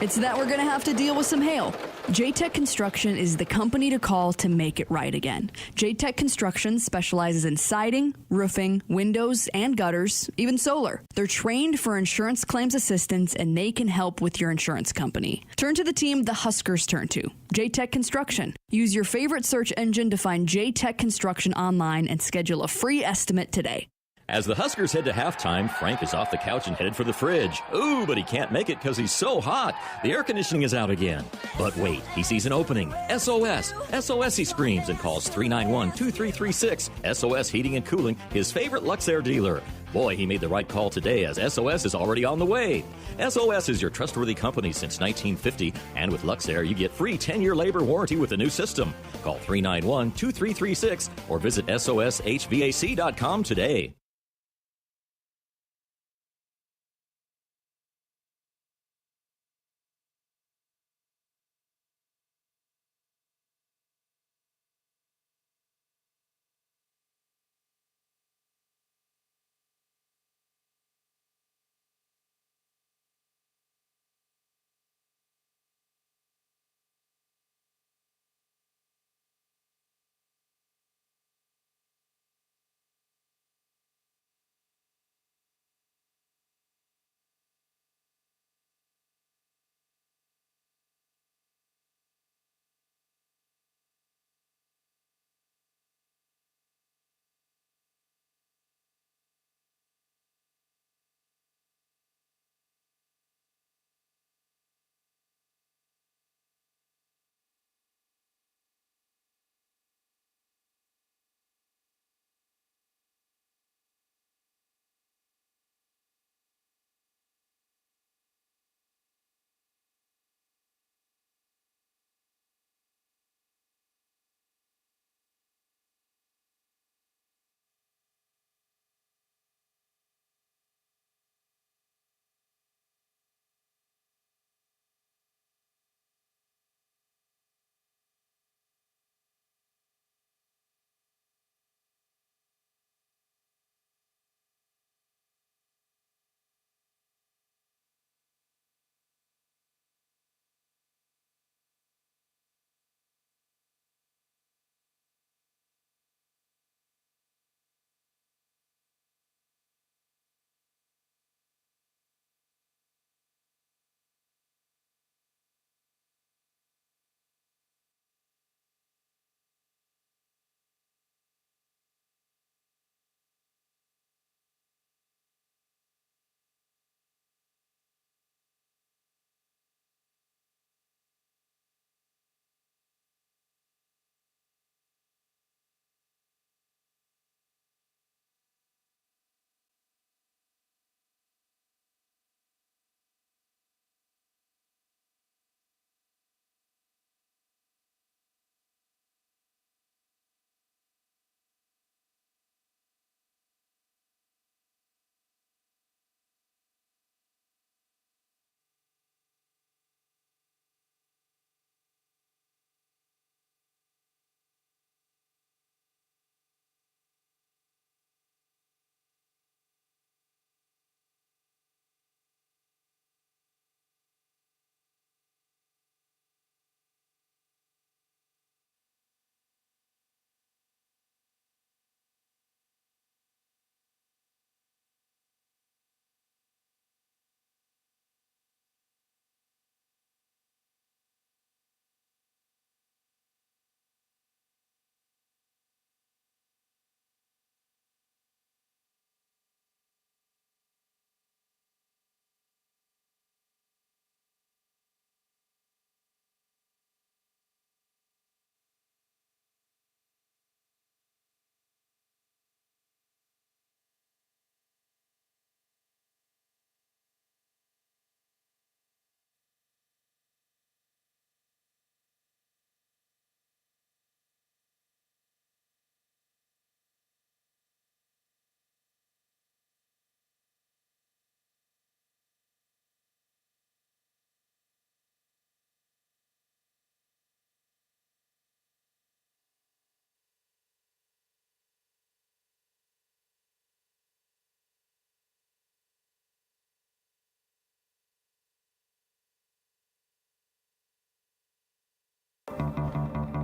it's that we're going to have to deal with some hail. J-Tech Construction is the company to call to make it right again. J-Tech Construction specializes in siding, roofing, windows, and gutters, even solar. They're trained for insurance claims assistance, and they can help with your insurance company. Turn to the team the Huskers turn to, J-Tech Construction. Use your favorite search engine to find J-Tech Construction online and schedule a free estimate today. As the Huskers head to halftime, Frank is off the couch and headed for the fridge. Ooh, but he can't make it because he's so hot. The air conditioning is out again. But wait, he sees an opening. SOS! SOS, he screams and calls 391-2336. SOS Heating and Cooling, his favorite Luxair dealer. Boy, he made the right call today, as SOS is already on the way. SOS is your trustworthy company since 1950, and with Luxair, you get free 10-year labor warranty with the new system. Call 391-2336 or visit soshvac.com today.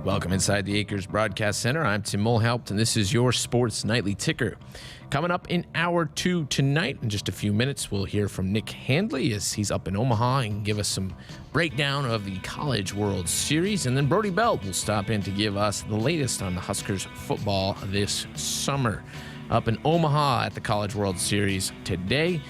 Welcome inside the Acres Broadcast Center. I'm Tim Mulhaupt, and this is your Sports Nightly Ticker. Coming up in hour 2 tonight, in just a few minutes, we'll hear from Nick Handley as he's up in Omaha and give us some breakdown of the College World Series. And then Brody Belt will stop in to give us the latest on the Huskers football this summer. Up in Omaha at the College World Series today,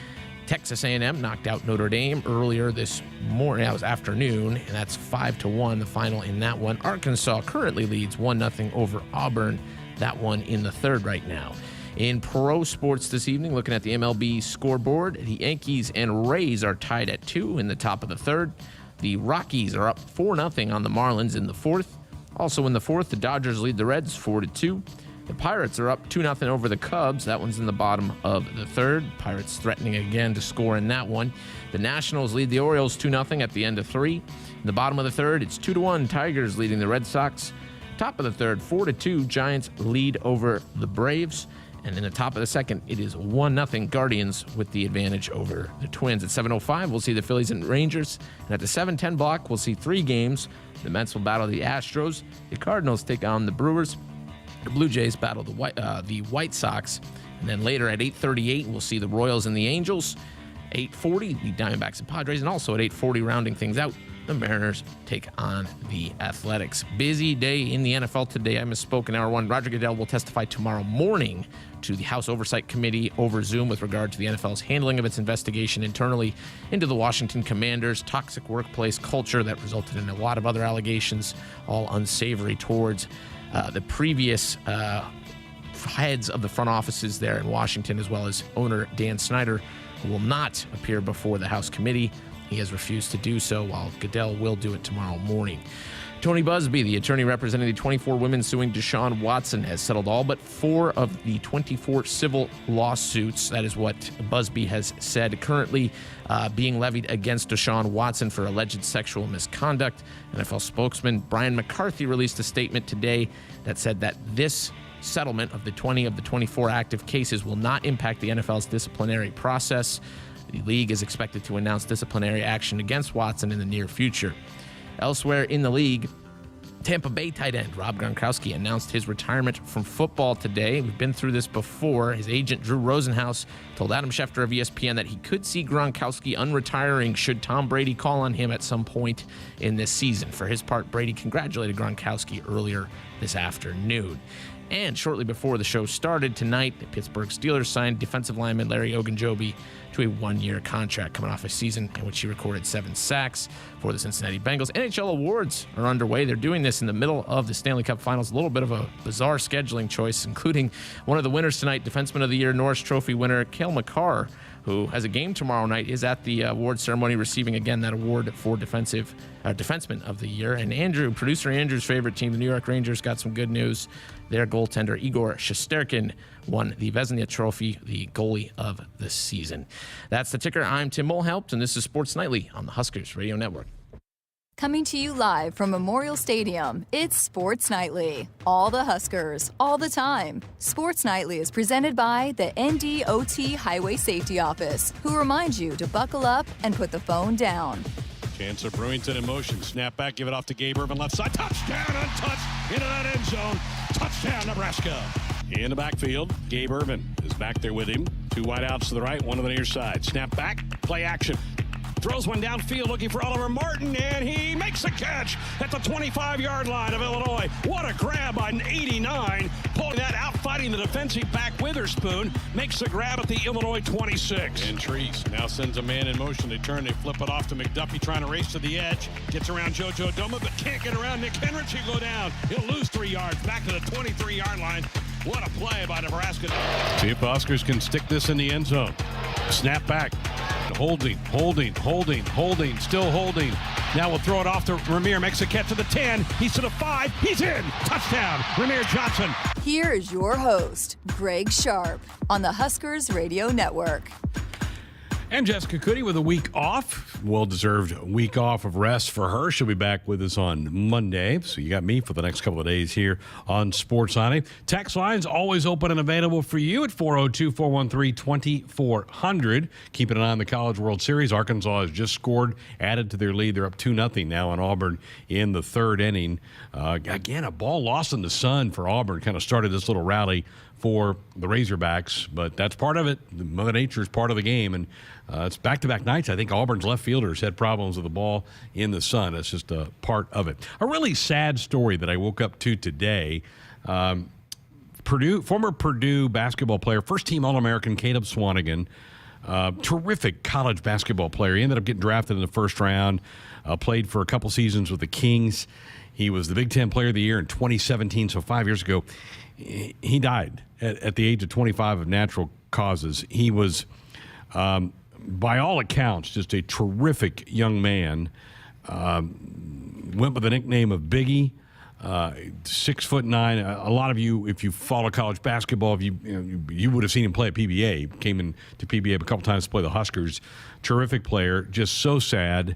Texas A&M knocked out Notre Dame earlier this morning. That was afternoon, and that's 5-1, the final in that one. Arkansas currently leads 1-0 over Auburn. That one in the third right now. In pro sports this evening, looking at the MLB scoreboard, the Yankees and Rays are tied at 2 in the top of the third. The Rockies are up 4-0 on the Marlins in the fourth. Also in the fourth, the Dodgers lead the Reds 4-2. The Pirates are up 2-0 over the Cubs. That one's in the bottom of the third. Pirates threatening again to score in that one. The Nationals lead the Orioles 2-0 at the end of 3. In the bottom of the third, it's 2-1. Tigers leading the Red Sox. Top of the third, 4-2. Giants lead over the Braves. And in the top of the second, it is 1-0 Guardians with the advantage over the Twins. At 7:05, we'll see the Phillies and Rangers. And at the 7:10 block, we'll see 3 games. The Mets will battle the Astros. The Cardinals take on the Brewers. The Blue Jays battle the White Sox. And then later at 8:38, we'll see the Royals and the Angels. 8:40, the Diamondbacks and Padres. And also at 8:40, rounding things out, the Mariners take on the Athletics. Busy day in the NFL today. I misspoke in hour 1. Roger Goodell will testify tomorrow morning to the House Oversight Committee over Zoom with regard to the NFL's handling of its investigation internally into the Washington Commanders' toxic workplace culture that resulted in a lot of other allegations, all unsavory towards the previous heads of the front offices there in Washington, as well as owner Dan Snyder, who will not appear before the House committee. He has refused to do so, while Goodell will do it tomorrow morning. Tony Busby, the attorney representing the 24 women suing Deshaun Watson, has settled all but 4 of the 24 civil lawsuits. That is what Busby has said, currently being levied against Deshaun Watson for alleged sexual misconduct. NFL spokesman Brian McCarthy released a statement today that said that this settlement of the 20 of the 24 active cases will not impact the NFL's disciplinary process. The league is expected to announce disciplinary action against Watson in the near future. Elsewhere in the league, Tampa Bay tight end Rob Gronkowski announced his retirement from football today. We've been through this before. His agent, Drew Rosenhaus, told Adam Schefter of ESPN that he could see Gronkowski unretiring should Tom Brady call on him at some point in this season. For his part, Brady congratulated Gronkowski earlier this afternoon. And shortly before the show started tonight, the Pittsburgh Steelers signed defensive lineman Larry Ogunjobi to a 1-year contract, coming off a season in which he recorded 7 sacks for the Cincinnati Bengals. NHL awards are underway. They're doing this in the middle of the Stanley Cup Finals. A little bit of a bizarre scheduling choice, including one of the winners tonight, Defenseman of the Year, Norris Trophy winner Cale Makar, who has a game tomorrow night, is at the award ceremony receiving again that award for Defenseman of the Year. And Andrew, producer Andrew's favorite team, the New York Rangers, got some good news. Their goaltender Igor Shesterkin won the Vezina Trophy, the goalie of the season. That's the ticker. I'm Tim Mulhaupt, and this is Sports Nightly on the Huskers Radio Network. Coming to you live from Memorial Stadium, it's Sports Nightly. All the Huskers, all the time. Sports Nightly is presented by the NDOT Highway Safety Office, who reminds you to buckle up and put the phone down. Chance of Brewington in motion. Snap back, give it off to Gabe Irvin, left side. Touchdown, untouched, into that end zone. Touchdown, Nebraska. In the backfield, Gabe Irvin is back there with him. 2 wide outs to the right, 1 to the near side. Snap back, play action. Throws one downfield looking for Oliver Martin, and he makes a catch at the 25-yard line of Illinois. What a grab by 89. Pulling that out, fighting the defensive back Witherspoon. Makes the grab at the Illinois 26. And Treese now sends a man in motion. They turn, they flip it off to McDuffie, trying to race to the edge. Gets around JoJo Doma, but can't get around Nick Henrich. He'll go down. He'll lose 3 yards back to the 23-yard line. What a play by Nebraska. See if the Huskers can stick this in the end zone. Snap back. Holding, still holding. Now we'll throw it off to Ramir, makes a catch to the 10. He's to the 5. He's in. Touchdown, Ramir Johnson. Here is your host, Greg Sharpe, on the Huskers Radio Network. And Jessica Coody with a week off. Well-deserved week off of rest for her. She'll be back with us on Monday. So you got me for the next couple of days here on Sports Nightly. Text lines always open and available for you at 402-413-2400. Keeping an eye on the College World Series. Arkansas has just scored, added to their lead. They're up 2-0 now on Auburn in the third inning. Again, a ball lost in the sun for Auburn kind of started this little rally for the Razorbacks, but that's part of it. Mother Nature is part of the game, and it's back-to-back nights. I think Auburn's left fielders had problems with the ball in the sun. It's just a part of it. A really sad story that I woke up to today. Former Purdue basketball player, first-team All-American Caleb Swanigan, terrific college basketball player. He ended up getting drafted in the first round, played for a couple seasons with the Kings. He was the Big Ten Player of the Year in 2017, so 5 years ago. He died at the age of 25 of natural causes. He was, by all accounts, just a terrific young man. Went by the nickname of Biggie, 6'9". A lot of you, if you follow college basketball, you would have seen him play at PBA. Came into PBA a couple times to play the Huskers. Terrific player. Just so sad.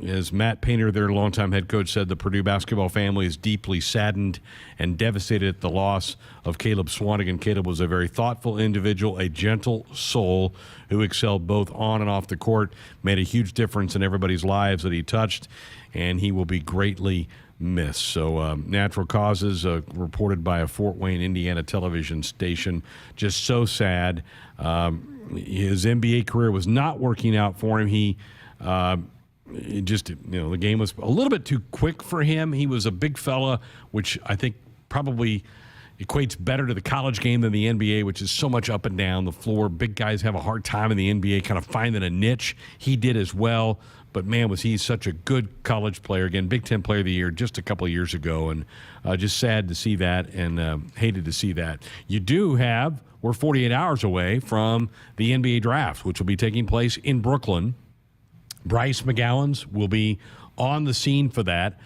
As Matt Painter, their longtime head coach, said, the Purdue basketball family is deeply saddened and devastated at the loss of Caleb Swanigan. Caleb was a very thoughtful individual, a gentle soul who excelled both on and off the court, made a huge difference in everybody's lives that he touched, and he will be greatly missed. So natural causes reported by a Fort Wayne, Indiana television station. Just so sad. His NBA career was not working out for him. The game was a little bit too quick for him. He was a big fella, which I think probably equates better to the college game than the NBA, which is so much up and down the floor. Big guys have a hard time in the NBA kind of finding a niche. He did as well. But, man, was he such a good college player. Again, Big Ten Player of the Year just a couple of years ago. And just sad to see that and hated to see that. We're 48 hours away from the NBA draft, which will be taking place in Brooklyn. Bryce McGowan's will be on the scene for that.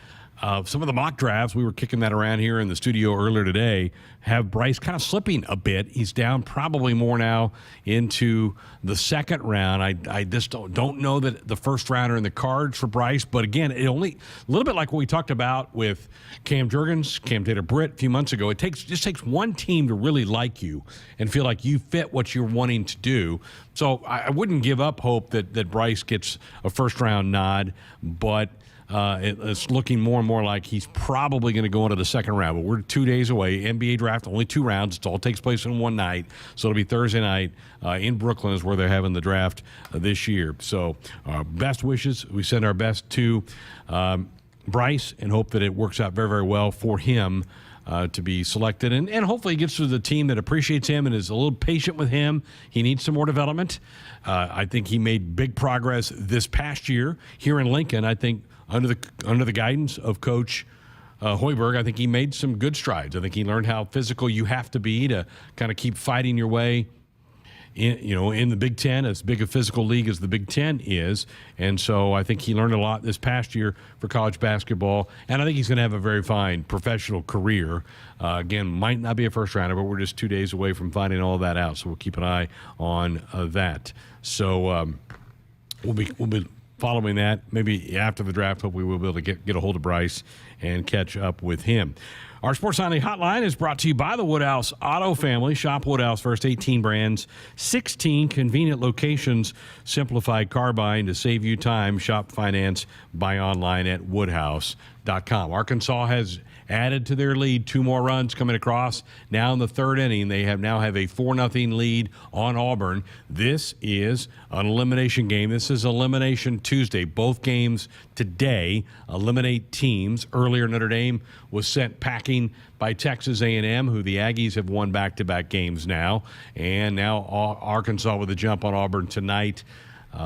Some of the mock drafts, we were kicking that around here in the studio earlier today, have Bryce kind of slipping a bit. He's down probably more now into the second round. I just don't know that the first round are in the cards for Bryce. But again, a little bit like what we talked about with Cam Jurgens, Cam Taylor-Britt a few months ago. It just takes one team to really like you and feel like you fit what you're wanting to do. So I wouldn't give up hope that Bryce gets a first-round nod, but it's looking more and more like he's probably going to go into the second round. But we're 2 days away. NBA draft, only 2 rounds. It all takes place in one night. So it'll be Thursday night in Brooklyn is where they're having the draft this year. So best wishes. We send our best to Bryce and hope that it works out very, very well for him to be selected. And hopefully he gets to the team that appreciates him and is a little patient with him. He needs some more development. I think he made big progress this past year here in Lincoln. I think under the guidance of Coach Hoiberg, I think he made some good strides. I think he learned how physical you have to be to kind of keep fighting your way in the Big Ten, as big a physical league as the Big Ten is. And so I think he learned a lot this past year for college basketball. And I think he's going to have a very fine professional career. Again, might not be a first rounder, but we're just 2 days away from finding all that out. So we'll keep an eye on that. So we'll be following that. Maybe after the draft, hopefully we'll be able to get a hold of Bryce and catch up with him. Our Sports Nightly Hotline is brought to you by the Woodhouse Auto Family. Shop Woodhouse first, 18 brands, 16 convenient locations, simplified car buying to save you time. Shop, finance, buy online at woodhouse.com. Arkansas has added to their lead, 2 more runs coming across. Now in the third inning, they now have a 4-0 lead on Auburn. This is an elimination game. This is Elimination Tuesday. Both games today eliminate teams. Earlier, Notre Dame was sent packing by Texas A&M, who the Aggies have won back-to-back games now. And now Arkansas with a jump on Auburn tonight.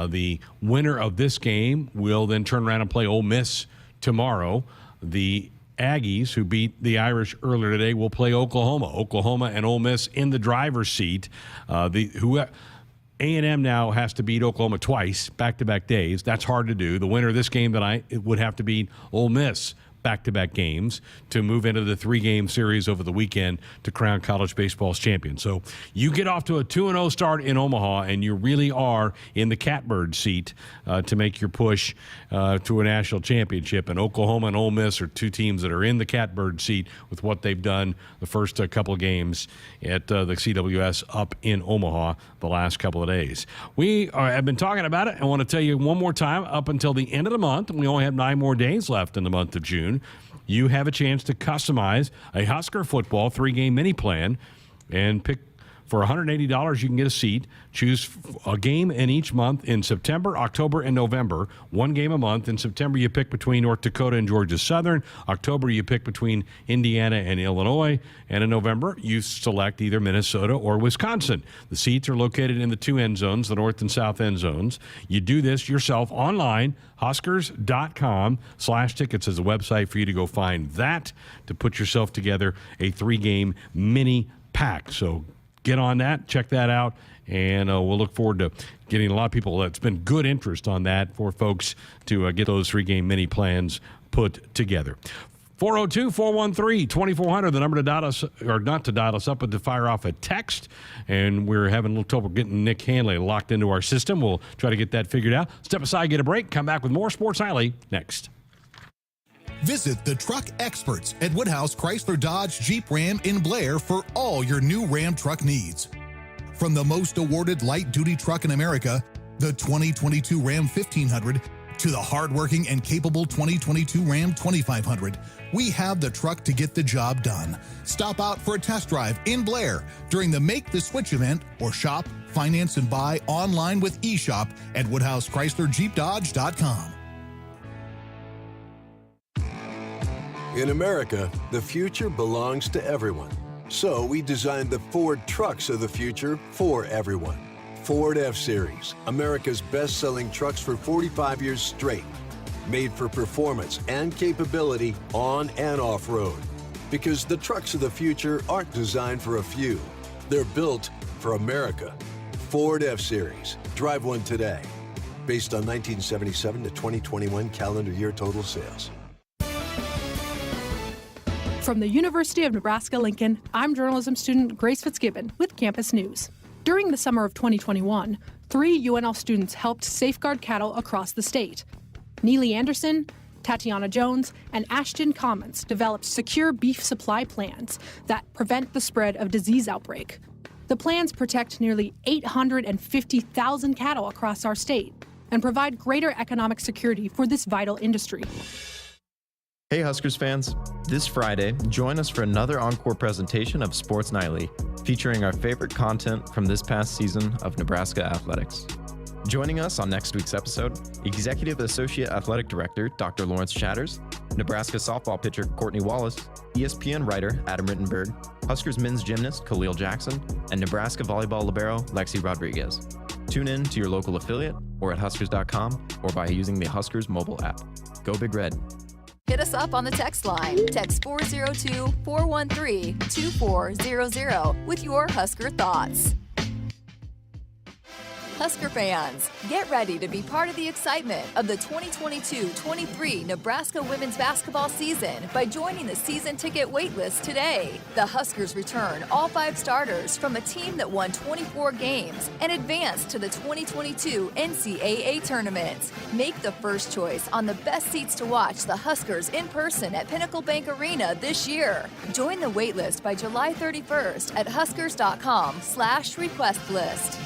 The winner of this game will then turn around and play Ole Miss tomorrow. The Aggies, who beat the Irish earlier today, will play Oklahoma. Oklahoma and Ole Miss in the driver's seat. A&M now has to beat Oklahoma twice, back-to-back days. That's hard to do. The winner of this game tonight would have to beat Ole Miss back-to-back games to move into the 3-game series over the weekend to crown college baseball's champion. So you get off to a 2-0 start in Omaha, and you really are in the catbird seat to make your push to a national championship. And Oklahoma and Ole Miss are two teams that are in the catbird seat with what they've done the first couple of games at the CWS up in Omaha the last couple of days. We have been talking about it. I want to tell you one more time, up until the end of the month, and we only have 9 more days left in the month of June, you have a chance to customize a Husker football 3-game mini plan and pick. For $180, you can get a seat. Choose a game in each month in September, October, and November. 1 game a month. In September, you pick between North Dakota and Georgia Southern. October, you pick between Indiana and Illinois. And in November, you select either Minnesota or Wisconsin. The seats are located in the 2 end zones, the north and south end zones. You do this yourself online. Huskers.com/tickets is a website for you to go find that, to put yourself together a 3-game mini pack. So get on that, check that out, and we'll look forward to getting a lot of people. It's been good interest on that for folks to get those 3-game mini plans put together. 402-413-2400, the number to dial us, or not to dial us up, but to fire off a text. And we're having a little trouble getting Nick Hanley locked into our system. We'll try to get that figured out. Step aside, get a break, come back with more Sports Nightly next. Visit the truck experts at Woodhouse Chrysler Dodge Jeep Ram in Blair for all your new Ram truck needs. From the most awarded light-duty truck in America, the 2022 Ram 1500, to the hardworking and capable 2022 Ram 2500, we have the truck to get the job done. Stop out for a test drive in Blair during the Make the Switch event, or shop, finance, and buy online with eShop at WoodhouseChryslerJeepDodge.com. In America, the future belongs to everyone. So we designed the Ford trucks of the future for everyone. Ford F-Series, America's best-selling trucks for 45 years straight. Made for performance and capability on and off-road. Because the trucks of the future aren't designed for a few. They're built for America. Ford F-Series. Drive one today. Based on 1977 to 2021 calendar year total sales. From the University of Nebraska-Lincoln, I'm journalism student Grace Fitzgibbon with Campus News. During the summer of 2021, 3 UNL students helped safeguard cattle across the state. Neely Anderson, Tatiana Jones, and Ashton Commons developed secure beef supply plans that prevent the spread of disease outbreak. The plans protect nearly 850,000 cattle across our state and provide greater economic security for this vital industry. Hey Huskers fans, this Friday, join us for another encore presentation of Sports Nightly, featuring our favorite content from this past season of Nebraska athletics. Joining us on next week's episode, Executive Associate Athletic Director Dr. Lawrence Chatters, Nebraska softball pitcher Courtney Wallace, ESPN writer Adam Rittenberg, Huskers men's gymnast Khalil Jackson, and Nebraska volleyball libero Lexi Rodriguez. Tune in to your local affiliate or at Huskers.com or by using the Huskers mobile app. Go Big Red. Hit us up on the text line. Text 402-413-2400 with your Husker thoughts. Husker fans, get ready to be part of the excitement of the 2022-23 Nebraska women's basketball season by joining the season ticket waitlist today. The Huskers return all 5 starters from a team that won 24 games and advanced to the 2022 NCAA tournament. Make the first choice on the best seats to watch the Huskers in person at Pinnacle Bank Arena this year. Join the waitlist by July 31st at huskers.com/request list.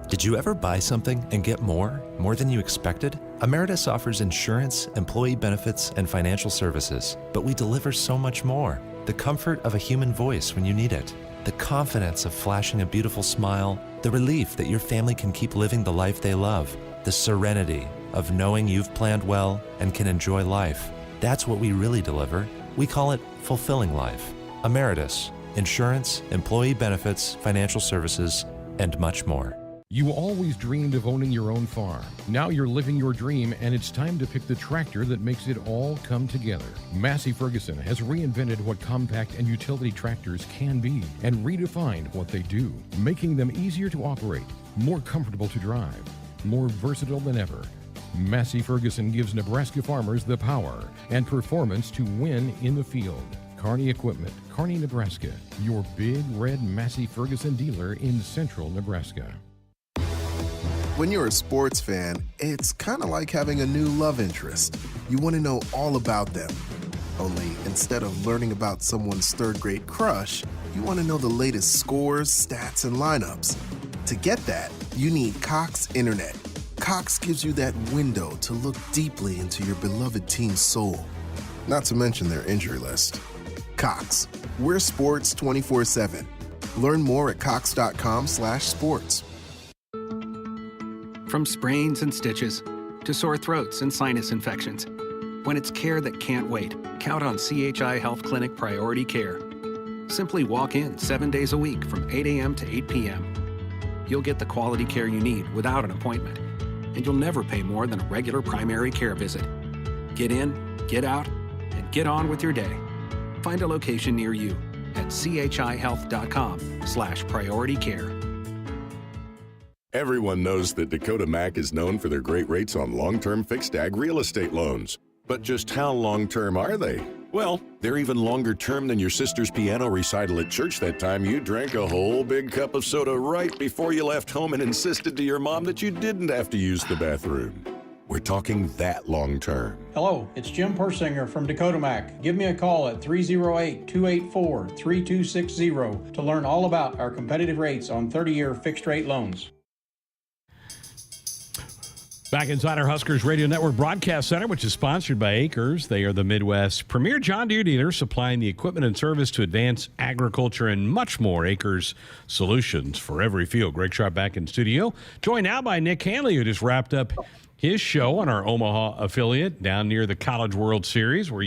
Did you ever buy something and get more than you expected? Emeritus offers insurance, employee benefits, and financial services, but we deliver so much more. The comfort of a human voice when you need it, the confidence of flashing a beautiful smile, the relief that your family can keep living the life they love, the serenity of knowing you've planned well and can enjoy life. That's what we really deliver. We call it fulfilling life. Emeritus, insurance, employee benefits, financial services, and much more. You always dreamed of owning your own farm. Now you're living your dream, and it's time to pick the tractor that makes it all come together. Massey Ferguson has reinvented what compact and utility tractors can be and redefined what they do, making them easier to operate, more comfortable to drive, more versatile than ever. Massey Ferguson gives Nebraska farmers the power and performance to win in the field. Kearney Equipment, Kearney, Nebraska, your big red Massey Ferguson dealer in central Nebraska. When you're a sports fan, it's kind of like having a new love interest. You want to know all about them. Only instead of learning about someone's third-grade crush, you want to know the latest scores, stats, and lineups. To get that, you need Cox Internet. Cox gives you that window to look deeply into your beloved team's soul. Not to mention their injury list. Cox, we're sports 24/7. Learn more at cox.com/sports. From sprains and stitches to sore throats and sinus infections, when it's care that can't wait, count on CHI Health Clinic Priority Care. Simply walk in 7 days a week from 8 a.m. to 8 p.m. You'll get the quality care you need without an appointment, and you'll never pay more than a regular primary care visit. Get in, get out, and get on with your day. Find a location near you at chihealth.com/priority care. Everyone knows that Dakota Mac is known for their great rates on long-term fixed ag real estate loans. But just how long-term are they? Well, they're even longer term than your sister's piano recital at church that time you drank a whole big cup of soda right before you left home and insisted to your mom that you didn't have to use the bathroom. We're talking that long-term. Hello, it's Jim Persinger from Dakota Mac. Give me a call at 308-284-3260 to learn all about our competitive rates on 30-year fixed-rate loans. Back inside our Huskers Radio Network Broadcast Center, which is sponsored by Acres. They are the Midwest's premier John Deere dealer, supplying the equipment and service to advance agriculture and much more. Acres solutions for every field. Greg Sharpe back in studio. Joined now by Nick Hanley, who just wrapped up his show on our Omaha affiliate down near the College World Series, where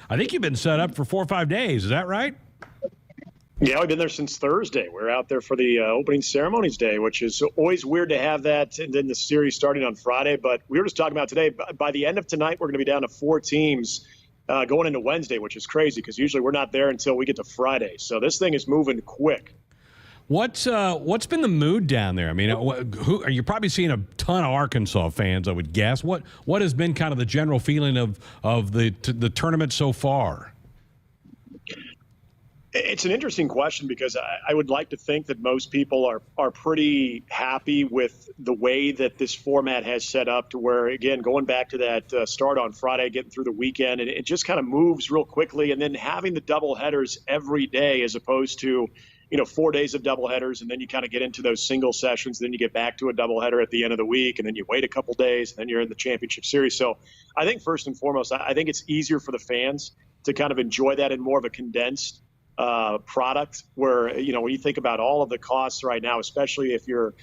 I think you've been set up for 4 or 5 days. Is that right? Yeah, we've been there since Thursday. We're out there for the opening ceremonies day, which is always weird to have that, and then the series starting on Friday. But we were just talking about today, by the end of tonight, we're going to be down to 4 teams going into Wednesday, which is crazy because usually we're not there until we get to Friday. So this thing is moving quick. What's been the mood down there? I mean, you're probably seeing a ton of Arkansas fans, I would guess. What has been kind of the general feeling of the tournament so far? It's an interesting question because I would like to think that most people are pretty happy with the way that this format has set up to where, again, going back to that start on Friday, getting through the weekend, and it just kind of moves real quickly. And then having the double headers every day as opposed to, 4 days of double headers, and then you kind of get into those single sessions. Then you get back to a double header at the end of the week, and then you wait a couple days, and then you're in the championship series. So I think first and foremost, I think it's easier for the fans to kind of enjoy that in more of a condensed product where, when you think about all of the costs right now, especially if you're,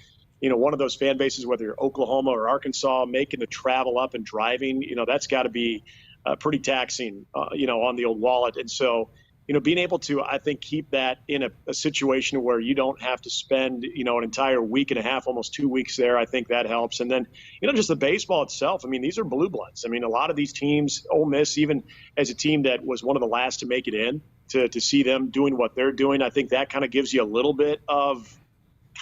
one of those fan bases, whether you're Oklahoma or Arkansas, making the travel up and driving, that's got to be pretty taxing, on the old wallet. And so, being able to, I think, keep that in a situation where you don't have to spend, an entire week and a half, almost 2 weeks there, I think that helps. And then, just the baseball itself. I mean, these are blue bloods. I mean, a lot of these teams, Ole Miss, even as a team that was one of the last to make it in, to see them doing what they're doing, I think that kind of gives you a little bit of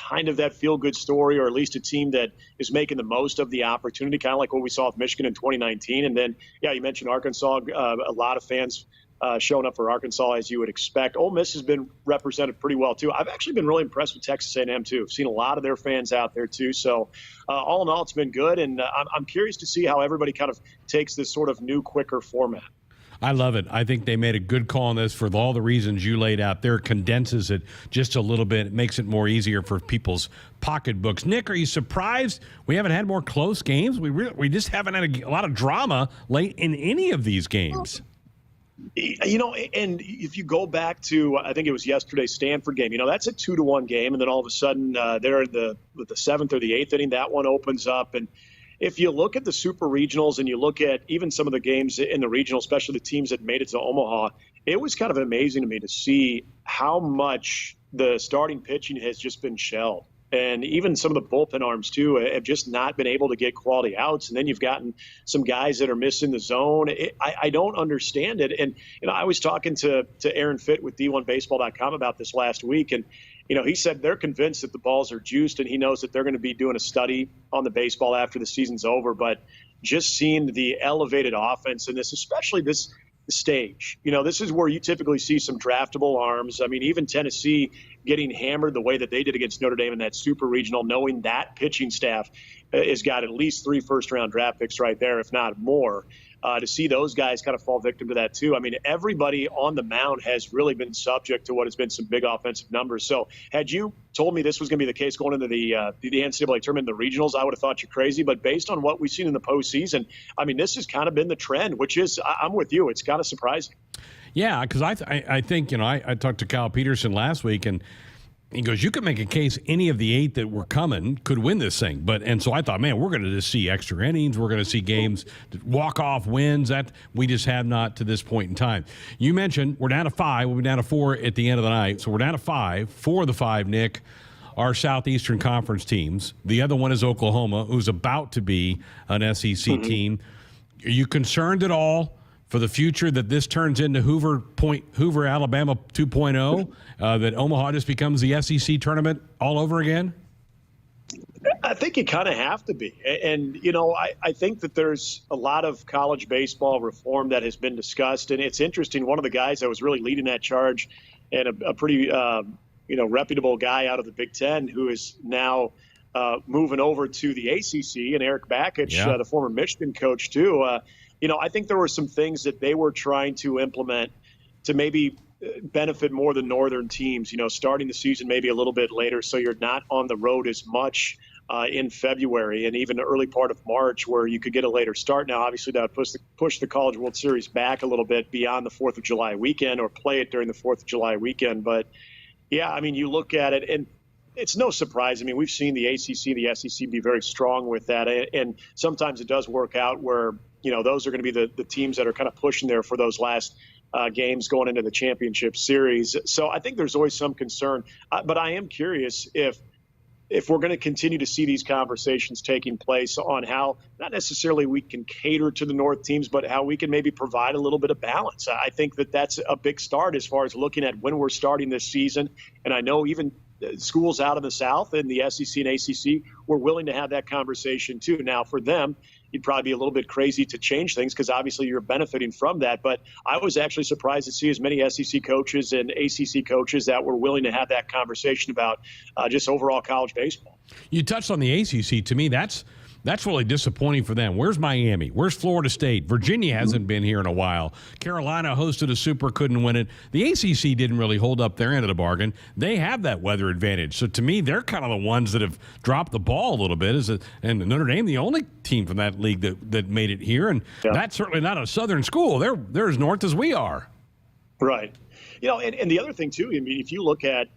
kind of that feel-good story, or at least a team that is making the most of the opportunity, kind of like what we saw with Michigan in 2019. And then, yeah, you mentioned Arkansas, a lot of fans showing up for Arkansas, as you would expect. Ole Miss has been represented pretty well, too. I've actually been really impressed with Texas A&M, too. I've seen a lot of their fans out there, too. So all in all, it's been good, and I'm curious to see how everybody kind of takes this sort of new, quicker format. I love it. I think they made a good call on this for all the reasons you laid out there. Condenses it just a little bit. It makes it more easier for people's pocketbooks. Nick, are you surprised we haven't had more close games? We just haven't had a lot of drama late in any of these games. And if you go back to, I think it was yesterday's Stanford game, that's a 2-1 game. And then all of a sudden they're in the 7th or the 8th inning. That one opens up. And if you look at the super regionals and you look at even some of the games in the regional, especially the teams that made it to Omaha, it was kind of amazing to me to see how much the starting pitching has just been shelled. And even some of the bullpen arms, too, have just not been able to get quality outs. And then you've gotten some guys that are missing the zone. I don't understand it. And, I was talking to Aaron Fitt with D1Baseball.com about this last week. And, he said they're convinced that the balls are juiced, and he knows that they're going to be doing a study on the baseball after the season's over. But, just seeing the elevated offense in this, especially this stage. This is where you typically see some draftable arms. I mean, even Tennessee getting hammered the way that they did against Notre Dame in that super regional, knowing that pitching staff has got at least 3 first-round draft picks right there, if not more. To see those guys kind of fall victim to that too. I mean, everybody on the mound has really been subject to what has been some big offensive numbers. So had you told me this was going to be the case going into the NCAA tournament, the regionals, I would have thought you're crazy. But based on what we've seen in the postseason, I mean, this has kind of been the trend, which is, I'm with you, it's kind of surprising. Yeah, because I think, I talked to Kyle Peterson last week, and he goes, you could make a case any of the 8 that were coming could win this thing. And so I thought, man, we're going to just see extra innings. We're going to see games, walk-off wins. That we just have not to this point in time. You mentioned we're down to 5. We'll be down to 4 at the end of the night. So we're down to 5. 4 of the 5, Nick, are Southeastern Conference teams. The other one is Oklahoma, who's about to be an SEC team. Are you concerned at all for the future that this turns into Hoover, Alabama 2.0, that Omaha just becomes the SEC tournament all over again? I think you kind of have to be. And, I think that there's a lot of college baseball reform that has been discussed. And it's interesting, one of the guys that was really leading that charge, and a pretty, reputable guy out of the Big Ten, who is now moving over to the ACC, and Eric Bakich, the former Michigan coach too, I think there were some things that they were trying to implement to maybe benefit more the northern teams, starting the season maybe a little bit later, so you're not on the road as much in February and even the early part of March, where you could get a later start. Now, obviously, that would push the College World Series back a little bit beyond the 4th of July weekend, or play it during the 4th of July weekend. But, yeah, I mean, you look at it, and it's no surprise. I mean, we've seen the ACC, the SEC be very strong with that, and sometimes it does work out where those are going to be the teams that are kind of pushing there for those last games going into the championship series. So I think there's always some concern. But I am curious if we're going to continue to see these conversations taking place on how not necessarily we can cater to the North teams, but how we can maybe provide a little bit of balance. I think that that's a big start as far as looking at when we're starting this season. And I know even schools out of the South and the SEC and ACC were willing to have that conversation too. Now, for them, you'd probably be a little bit crazy to change things because obviously you're benefiting from that. But I was actually surprised to see as many SEC coaches and ACC coaches that were willing to have that conversation about just overall college baseball. You touched on the ACC. To me, that's really disappointing for them. Where's Miami? Where's Florida State? Virginia hasn't been here in a while. Carolina hosted a Super, couldn't win it. The ACC didn't really hold up their end of the bargain. They have that weather advantage. So to me, they're kind of the ones that have dropped the ball a little bit. And Notre Dame, the only team from that league that made it here. And that's certainly not a Southern school. They're as north as we are. Right. And the other thing, too, I mean, if you look at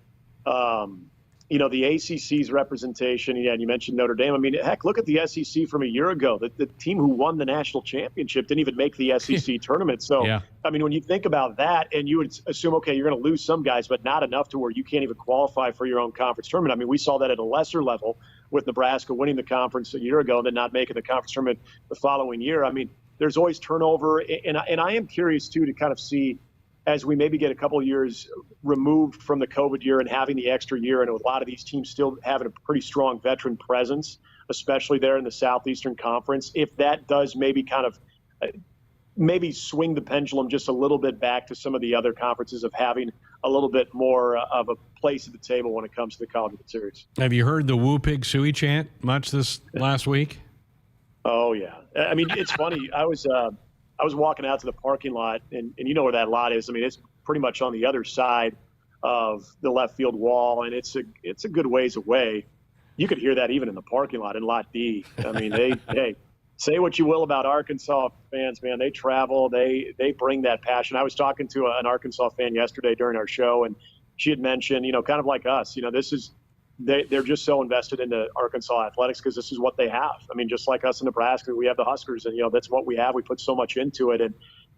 the ACC's representation, and you mentioned Notre Dame. I mean, heck, look at the SEC from a year ago. The team who won the national championship didn't even make the SEC tournament. So, I mean, when you think about that, and you would assume, okay, you're going to lose some guys, but not enough to where you can't even qualify for your own conference tournament. I mean, we saw that at a lesser level with Nebraska winning the conference a year ago and then not making the conference tournament the following year. I mean, there's always turnover. And I am curious, too, to kind of see, as we maybe get a couple of years removed from the COVID year and having the extra year, and a lot of these teams still having a pretty strong veteran presence, especially there in the Southeastern Conference, if that does maybe kind of maybe swing the pendulum just a little bit back to some of the other conferences of having a little bit more of a place at the table when it comes to the College World Series. Have you heard the Woo Pig Suey chant much this last week? Oh, yeah. I mean, it's funny. I was walking out to the parking lot, and you know where that lot is. I mean, it's pretty much on the other side of the left field wall, and it's a good ways away. You could hear that even in the parking lot in Lot D. I mean, hey, say what you will about Arkansas fans, man. They travel, they bring that passion. I was talking to an Arkansas fan yesterday during our show, and she had mentioned, kind of like us, they're just so invested into Arkansas athletics because this is what they have. I mean, just like us in Nebraska, we have the Huskers, and that's what we have. We put so much into it,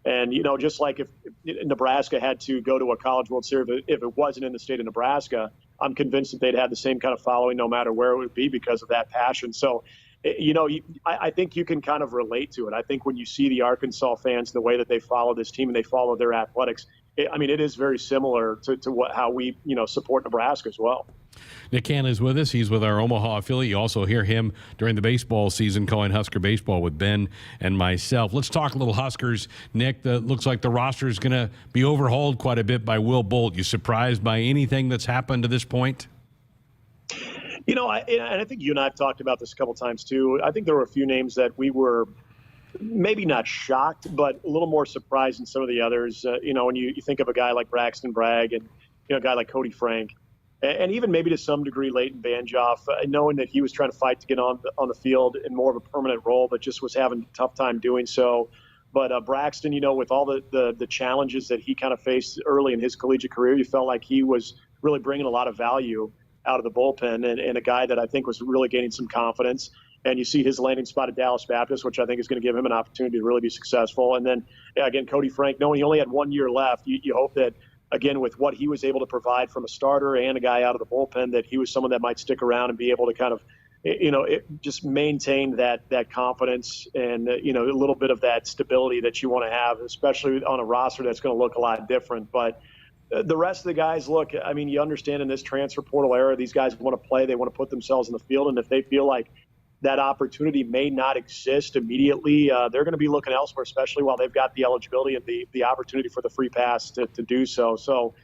and just like if Nebraska had to go to a College World Series, if it wasn't in the state of Nebraska, I'm convinced that they'd have the same kind of following no matter where it would be because of that passion. So, I think you can kind of relate to it. I think when you see the Arkansas fans, the way that they follow this team and they follow their athletics, it is very similar to how we, support Nebraska as well. Nick Hanley's with us. He's with our Omaha affiliate. You also hear him during the baseball season calling Husker baseball with Ben and myself. Let's talk a little Huskers. Nick, looks like the roster is going to be overhauled quite a bit by Will Bolt. You surprised by anything that's happened to this point? I think you and I have talked about this a couple times too. I think there were a few names that we were maybe not shocked, but a little more surprised than some of the others. When you think of a guy like Braxton Bragg and a guy like Cody Frank, and even maybe to some degree Leighton Banjoff, knowing that he was trying to fight to get on the field in more of a permanent role, but just was having a tough time doing so. But Braxton, with all the challenges that he kind of faced early in his collegiate career, you felt like he was really bringing a lot of value out of the bullpen, and a guy that I think was really gaining some confidence. And you see his landing spot at Dallas Baptist, which I think is going to give him an opportunity to really be successful. And then, again, Cody Frank, knowing he only had 1 year left, you hope that, again, with what he was able to provide from a starter and a guy out of the bullpen, that he was someone that might stick around and be able to kind of, just maintain that confidence and, a little bit of that stability that you want to have, especially on a roster that's going to look a lot different. But the rest of the guys, look, you understand in this transfer portal era, these guys want to play, they want to put themselves in the field. And if they feel like that opportunity may not exist immediately, they're going to be looking elsewhere, especially while they've got the eligibility and the opportunity for the free pass to do so. So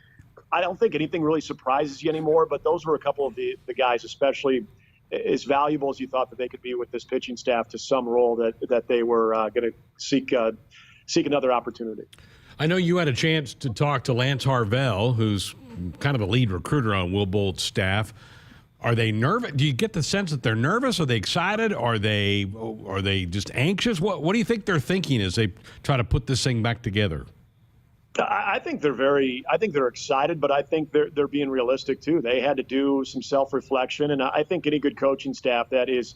I don't think anything really surprises you anymore, but those were a couple of the guys, especially as valuable as you thought that they could be with this pitching staff to some role that they were going to seek another opportunity. I know you had a chance to talk to Lance Harvell, who's kind of the lead recruiter on Will Bolt's staff. Are they nervous? Do you get the sense that they're nervous? Are they excited? Are they just anxious? What do you think they're thinking as they try to put this thing back together? I think they're excited, but I think they're being realistic too. They had to do some self-reflection, and I think any good coaching staff that is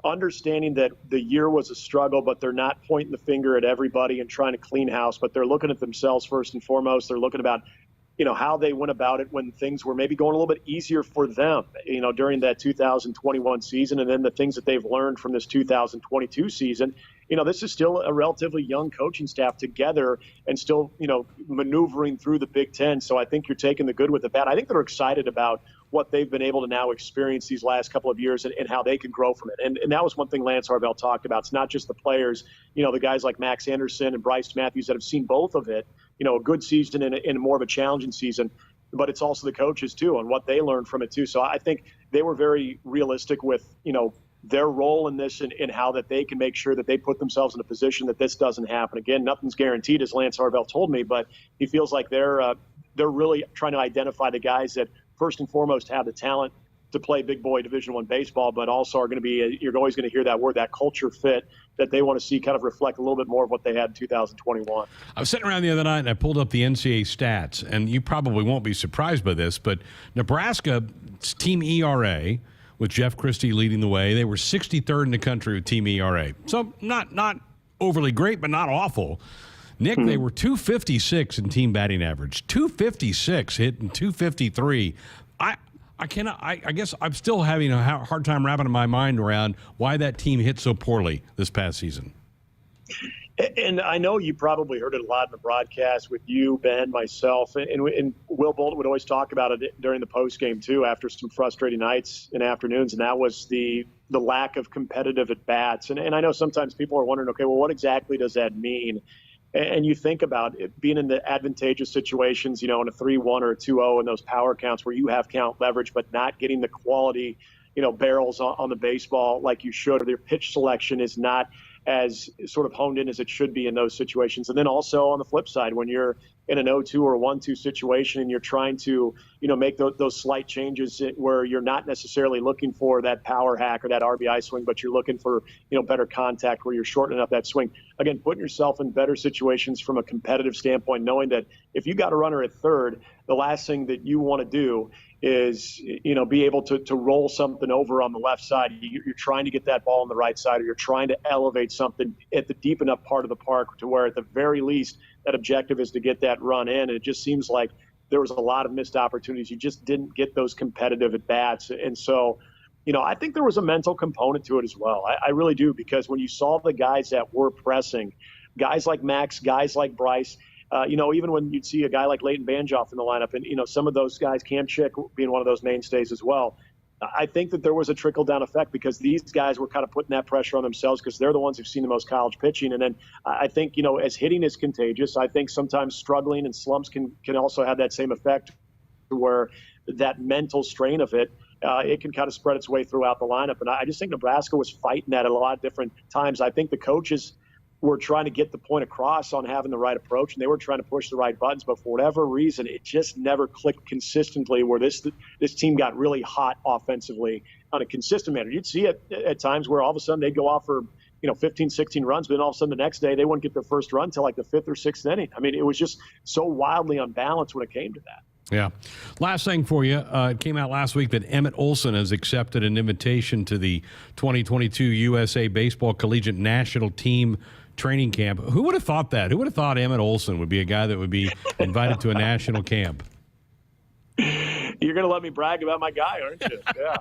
understanding that the year was a struggle, but they're not pointing the finger at everybody and trying to clean house, but they're looking at themselves first and foremost. They're looking about how they went about it when things were maybe going a little bit easier for them, during that 2021 season, and then the things that they've learned from this 2022 season. This is still a relatively young coaching staff together and still, maneuvering through the Big Ten. So I think you're taking the good with the bad. I think they're excited about what they've been able to now experience these last couple of years and how they can grow from it. And that was one thing Lance Harvell talked about. It's not just the players, the guys like Max Anderson and Bryce Matthews that have seen both of it, a good season and more of a challenging season, but it's also the coaches too and what they learned from it too. So I think they were very realistic with, their role in this and how that they can make sure that they put themselves in a position that this doesn't happen again. Nothing's guaranteed, as Lance Harvell told me, but he feels like they're really trying to identify the guys that first and foremost have the talent to play big boy Division I baseball, but also are going to be, you're always going to hear that word, that culture fit that they want to see kind of reflect a little bit more of what they had in 2021. I was sitting around the other night and I pulled up the NCAA stats, and you probably won't be surprised by this, but Nebraska's team ERA, with Jeff Christie leading the way, they were 63rd in the country with team ERA. So not overly great, but not awful. Nick, they were 256 in team batting average, 256 hitting 253. I guess I'm still having a hard time wrapping my mind around why that team hit so poorly this past season. And I know you probably heard it a lot in the broadcast with you, Ben, myself, and Will Bolt would always talk about it during the postgame too, after some frustrating nights and afternoons, and that was the lack of competitive at-bats. And I know sometimes people are wondering, okay, well, what exactly does that mean? And you think about it being in the advantageous situations, in a 3-1 or a 2-0 in those power counts where you have count leverage, but not getting the quality, barrels on the baseball like you should, or their pitch selection is not as sort of honed in as it should be in those situations. And then also on the flip side, when you're in an 0-2 or 1-2 situation and you're trying to, make those slight changes where you're not necessarily looking for that power hack or that RBI swing, but you're looking for, better contact where you're shortening up that swing. Again, putting yourself in better situations from a competitive standpoint, knowing that if you got a runner at third, the last thing that you want to do is, be able to roll something over on the left side. You're trying to get that ball on the right side, or you're trying to elevate something at the deep enough part of the park to where at the very least that objective is to get that run in. And it just seems like there was a lot of missed opportunities. You just didn't get those competitive at-bats. And so, I think there was a mental component to it as well. I really do, because when you saw the guys that were pressing, guys like Max, guys like Bryce, Even when you'd see a guy like Leighton Banjoff in the lineup, and, some of those guys, Cam Chick being one of those mainstays as well, I think that there was a trickle-down effect because these guys were kind of putting that pressure on themselves because they're the ones who've seen the most college pitching. And then I think, as hitting is contagious, I think sometimes struggling and slumps can also have that same effect where that mental strain of it, it can kind of spread its way throughout the lineup. And I just think Nebraska was fighting that at a lot of different times. I think the coaches were trying to get the point across on having the right approach, and they were trying to push the right buttons, but for whatever reason, it just never clicked consistently where this team got really hot offensively on a consistent manner. You'd see it at times where all of a sudden they'd go off for 15, 16 runs, but then all of a sudden the next day they wouldn't get their first run until like the 5th or 6th inning. I mean, it was just so wildly unbalanced when it came to that. Yeah. Last thing for you, it came out last week that Emmett Olson has accepted an invitation to the 2022 USA Baseball Collegiate National Team Training Camp. Who would have thought that? Who would have thought Emmett Olson would be a guy that would be invited to a national camp? You're going to let me brag about my guy, aren't you? Yeah.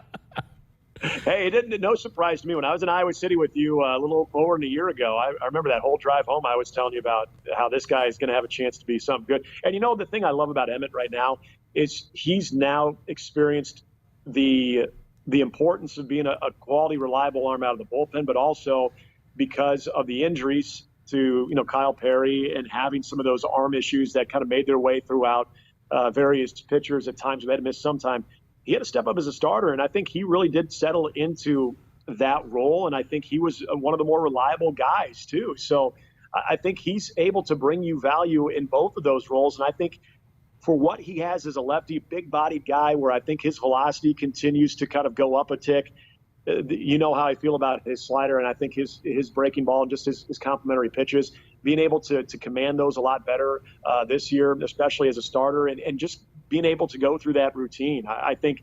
Hey, no surprise to me. When I was in Iowa City with you a little over than a year ago, I remember that whole drive home I was telling you about how this guy is going to have a chance to be something good. And the thing I love about Emmett right now is he's now experienced the importance of being a quality, reliable arm out of the bullpen, but also because of the injuries to, Kyle Perry and having some of those arm issues that kind of made their way throughout various pitchers at times who had to miss some time. He had to step up as a starter, and I think he really did settle into that role, and I think he was one of the more reliable guys too. So I think he's able to bring you value in both of those roles, and I think for what he has as a lefty, big-bodied guy where I think his velocity continues to kind of go up a tick. You know how I feel about his slider, and I think his breaking ball and just his complementary pitches, being able to command those a lot better this year, especially as a starter, and just being able to go through that routine. I think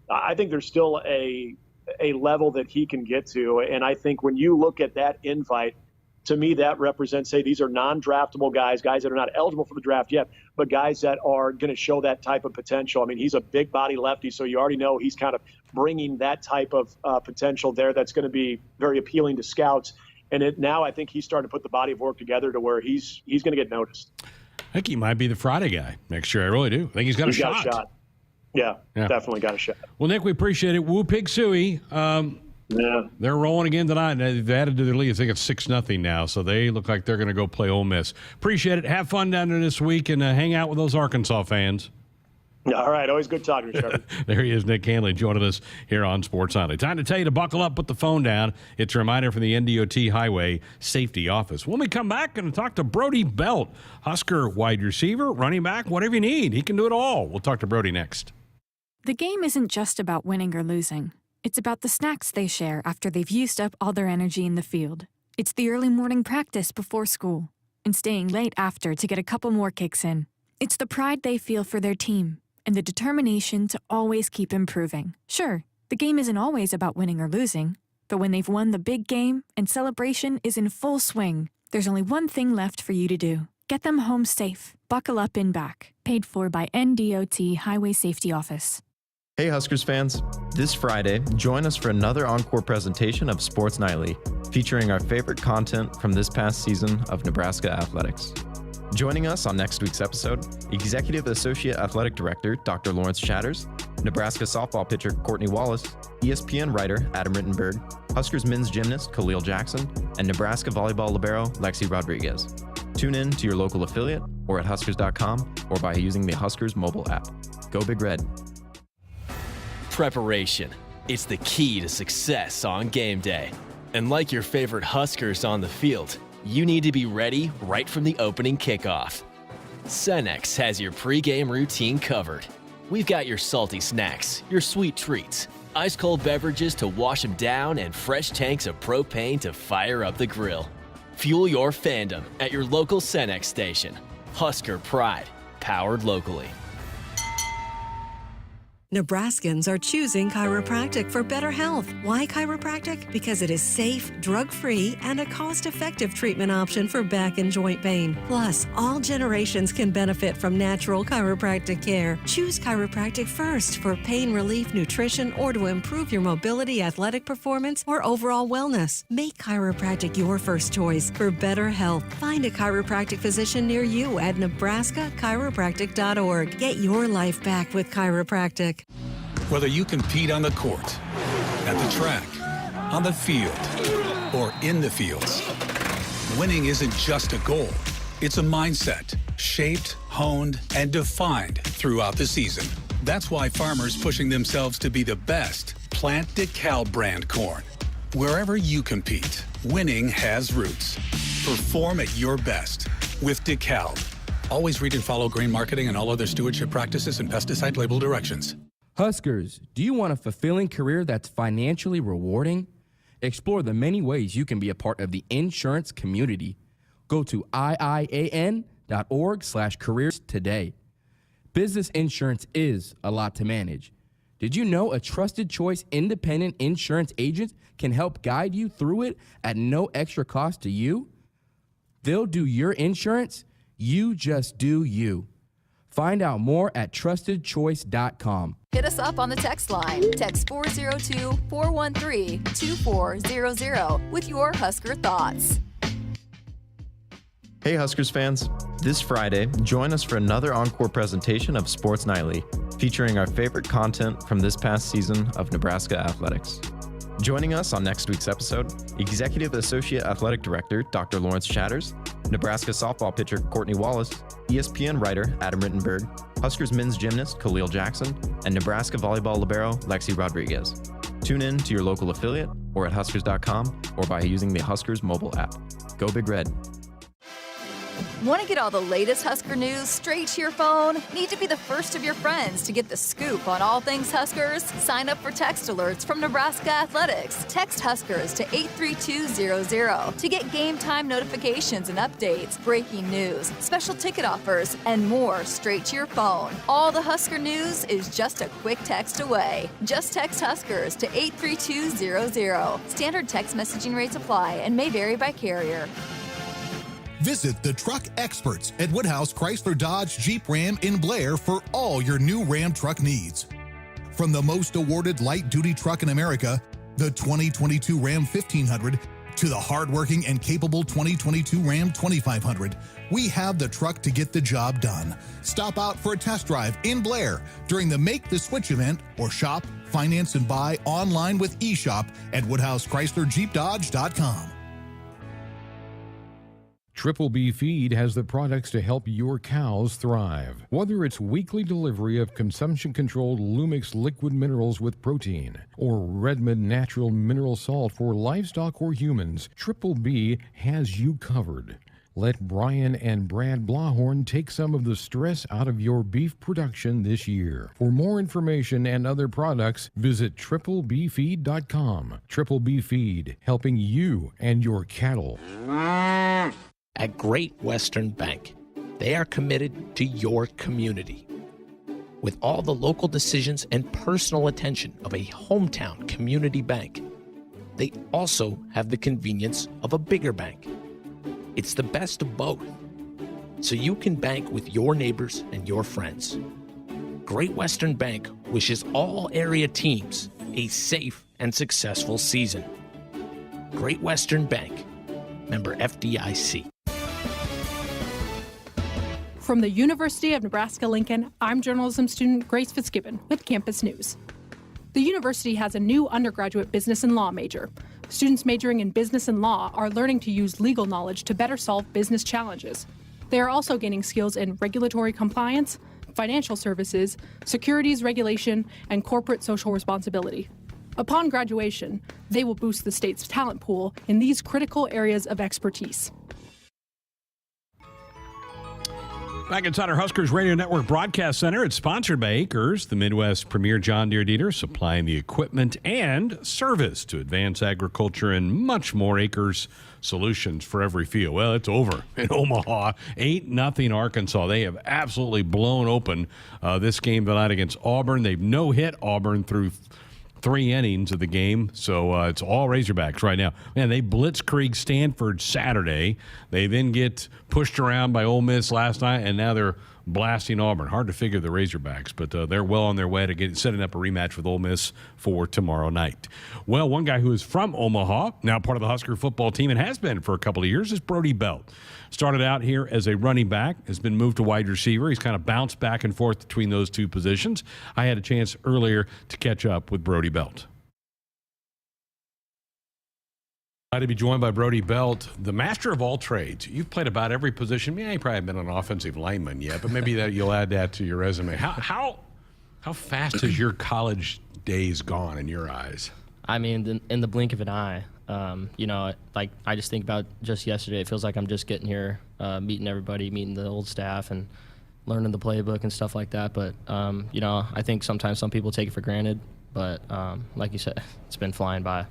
there's still a level that he can get to, and I think when you look at that invite, to me that represents, hey, these are non-draftable guys that are not eligible for the draft yet, but guys that are going to show that type of potential. I mean, he's a big body lefty, so you already know he's kind of bringing that type of potential there that's going to be very appealing to scouts. And now I think he's starting to put the body of work together to where he's going to get noticed. I think he might be the Friday guy next year. I really do. I think he's got a shot. Yeah, definitely got a shot. Well, Nick, we appreciate it. Woo Pig Suey. Yeah. They're rolling again tonight. They've added to their lead. I think it's 6-0 now, so they look like they're going to go play Ole Miss. Appreciate it. Have fun down there this week and hang out with those Arkansas fans. All right. Always good talking to you, Sharpe. There he is, Nick Hanley, joining us here on Sports Nightly. Time to tell you to buckle up, put the phone down. It's a reminder from the NDOT Highway Safety Office. When we come back, going to talk to Brody Belt, Husker wide receiver, running back, whatever you need. He can do it all. We'll talk to Brody next. The game isn't just about winning or losing. It's about the snacks they share after they've used up all their energy in the field. It's the early morning practice before school and staying late after to get a couple more kicks in. It's the pride they feel for their team and the determination to always keep improving. Sure, the game isn't always about winning or losing, but when they've won the big game and celebration is in full swing, there's only one thing left for you to do. Get them home safe. Buckle up in back. Paid for by NDOT Highway Safety Office. Hey Huskers fans, this Friday, join us for another encore presentation of Sports Nightly, featuring our favorite content from this past season of Nebraska athletics. Joining us on next week's episode, Executive Associate Athletic Director Dr. Lawrence Chatters, Nebraska softball pitcher Courtney Wallace, ESPN writer Adam Rittenberg, Huskers men's gymnast Khalil Jackson, and Nebraska volleyball libero Lexi Rodriguez. Tune in to your local affiliate or at huskers.com or by using the Huskers mobile app. Go Big Red. Preparation. It's the key to success on game day. And like your favorite Huskers on the field, you need to be ready right from the opening kickoff. Cenex has your pregame routine covered. We've got your salty snacks, your sweet treats, ice-cold beverages to wash them down, and fresh tanks of propane to fire up the grill. Fuel your fandom at your local Cenex station. Husker Pride, powered locally. Nebraskans are choosing chiropractic for better health. Why chiropractic? Because it is safe, drug-free, and a cost-effective treatment option for back and joint pain. Plus, all generations can benefit from natural chiropractic care. Choose chiropractic first for pain relief, nutrition, or to improve your mobility, athletic performance, or overall wellness. Make chiropractic your first choice for better health. Find a chiropractic physician near you at nebraska-chiropractic.org. Get your life back with chiropractic. Whether you compete on the court, at the track, on the field, or in the fields, winning isn't just a goal. It's a mindset, shaped, honed, and defined throughout the season. That's why farmers pushing themselves to be the best plant DeKalb brand corn. Wherever you compete, winning has roots. Perform at your best with DeKalb. Always read and follow grain marketing and all other stewardship practices and pesticide label directions. Huskers, do you want a fulfilling career that's financially rewarding? Explore the many ways you can be a part of the insurance community. Go to iian.org/careers today. Business insurance is a lot to manage. Did you know a trusted choice independent insurance agent can help guide you through it at no extra cost to you? They'll do your insurance. You just do you. Find out more at trustedchoice.com. Hit us up on the text line. Text 402-413-2400 with your Husker thoughts. Hey Huskers fans, this Friday, join us for another encore presentation of Sports Nightly, featuring our favorite content from this past season of Nebraska athletics. Joining us on next week's episode, Executive Associate Athletic Director Dr. Lawrence Chatters, Nebraska softball pitcher Courtney Wallace, ESPN writer Adam Rittenberg, Huskers men's gymnast Khalil Jackson, and Nebraska volleyball libero Lexi Rodriguez. Tune in to your local affiliate or at huskers.com or by using the Huskers mobile app. Go Big Red. Want to get all the latest Husker news straight to your phone? Need to be the first of your friends to get the scoop on all things Huskers? Sign up for text alerts from Nebraska Athletics. Text Huskers to 83200 to get game time notifications and updates, breaking news, special ticket offers, and more straight to your phone. All the Husker news is just a quick text away. Just text Huskers to 83200. Standard text messaging rates apply and may vary by carrier. Visit the truck experts at Woodhouse Chrysler Dodge Jeep Ram in Blair for all your new Ram truck needs. From the most awarded light-duty truck in America, the 2022 Ram 1500, to the hardworking and capable 2022 Ram 2500, we have the truck to get the job done. Stop out for a test drive in Blair during the Make the Switch event or shop, finance, and buy online with eShop at WoodhouseChryslerJeepDodge.com. Triple B Feed has the products to help your cows thrive. Whether it's weekly delivery of consumption-controlled Lumix liquid minerals with protein or Redmond natural mineral salt for livestock or humans, Triple B has you covered. Let Brian and Brad Blahorn take some of the stress out of your beef production this year. For more information and other products, visit triplebfeed.com. Triple B Feed, helping you and your cattle. At Great Western Bank, they are committed to your community. With all the local decisions and personal attention of a hometown community bank, they also have the convenience of a bigger bank. It's the best of both, so you can bank with your neighbors and your friends. Great Western Bank wishes all area teams a safe and successful season. Great Western Bank, member FDIC. From the University of Nebraska-Lincoln, I'm journalism student Grace Fitzgibbon with Campus News. The university has a new undergraduate business and law major. Students majoring in business and law are learning to use legal knowledge to better solve business challenges. They are also gaining skills in regulatory compliance, financial services, securities regulation, and corporate social responsibility. Upon graduation, they will boost the state's talent pool in these critical areas of expertise. Back inside our Huskers Radio Network Broadcast Center, it's sponsored by Acres, the Midwest's premier John Deere dealer, supplying the equipment and service to advance agriculture and much more. Acres solutions for every field. Well, it's over in Omaha. 8-0 Arkansas. They have absolutely blown open this game tonight against Auburn. They've no-hit Auburn through 3 innings of the game, so it's all Razorbacks right now. Man, they blitzkrieg Stanford Saturday. They then get pushed around by Ole Miss last night, and now they're blasting Auburn. Hard to figure the Razorbacks, but they're well on their way to setting up a rematch with Ole Miss for tomorrow night. Well, one guy who is from Omaha, now part of the Husker football team and has been for a couple of years, is Brody Belt. Started out here as a running back, has been moved to wide receiver. He's kind of bounced back and forth between those two positions. I had a chance earlier to catch up with Brody Belt. Glad to be joined by Brody Belt, the master of all trades. You've played about every position. You probably haven't been an offensive lineman yet, but maybe that you'll add that to your resume. How fast has your college days gone in your eyes? I mean, in the blink of an eye. Like I just think about just yesterday. It feels like I'm just getting here, meeting everybody, meeting the old staff, and learning the playbook and stuff like that. But I think sometimes some people take it for granted. But like you said, it's been flying by.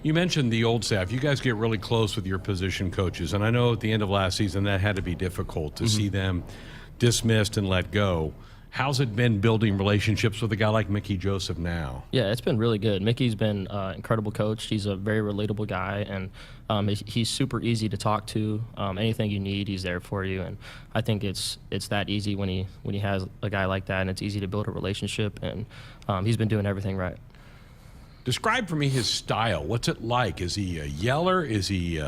You mentioned the old staff. You guys get really close with your position coaches, and I know at the end of last season that had to be difficult to see them dismissed and let go. How's it been building relationships with a guy like Mickey Joseph now? Yeah, it's been really good. Mickey's been an incredible coach. He's a very relatable guy, and he's super easy to talk to. Anything you need, he's there for you. And I think it's that easy when he has a guy like that, and it's easy to build a relationship. And he's been doing everything right. Describe for me his style. What's it like? Is he a yeller? Is he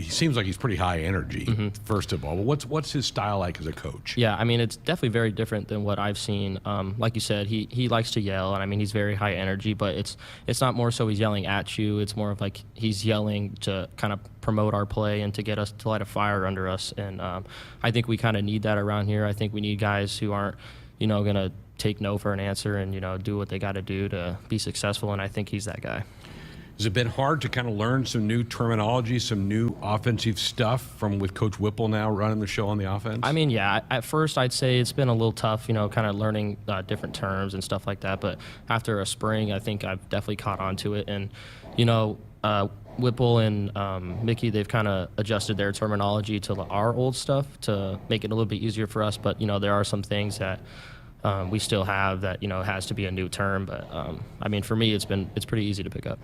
seems like he's pretty high energy, first of all. But what's his style like as a coach? Yeah, I mean, it's definitely very different than what I've seen. Like you said, he likes to yell, and I mean, he's very high energy, but it's not more so he's yelling at you. It's more of like he's yelling to kind of promote our play and to get us to light a fire under us. And I think we kind of need that around here. I think we need guys who aren't, going to take no for an answer and, do what they got to do to be successful, and I think he's that guy. Has it been hard to kind of learn some new terminology, some new offensive stuff with Coach Whipple now running the show on the offense? I mean, yeah, at first I'd say it's been a little tough, kind of learning different terms and stuff like that, but after a spring, I think I've definitely caught on to it, and, Whipple and Mickey, they've kind of adjusted their terminology to our old stuff to make it a little bit easier for us, but, there are some things that we still have that has to be a new term, but I mean, for me, it's pretty easy to pick up.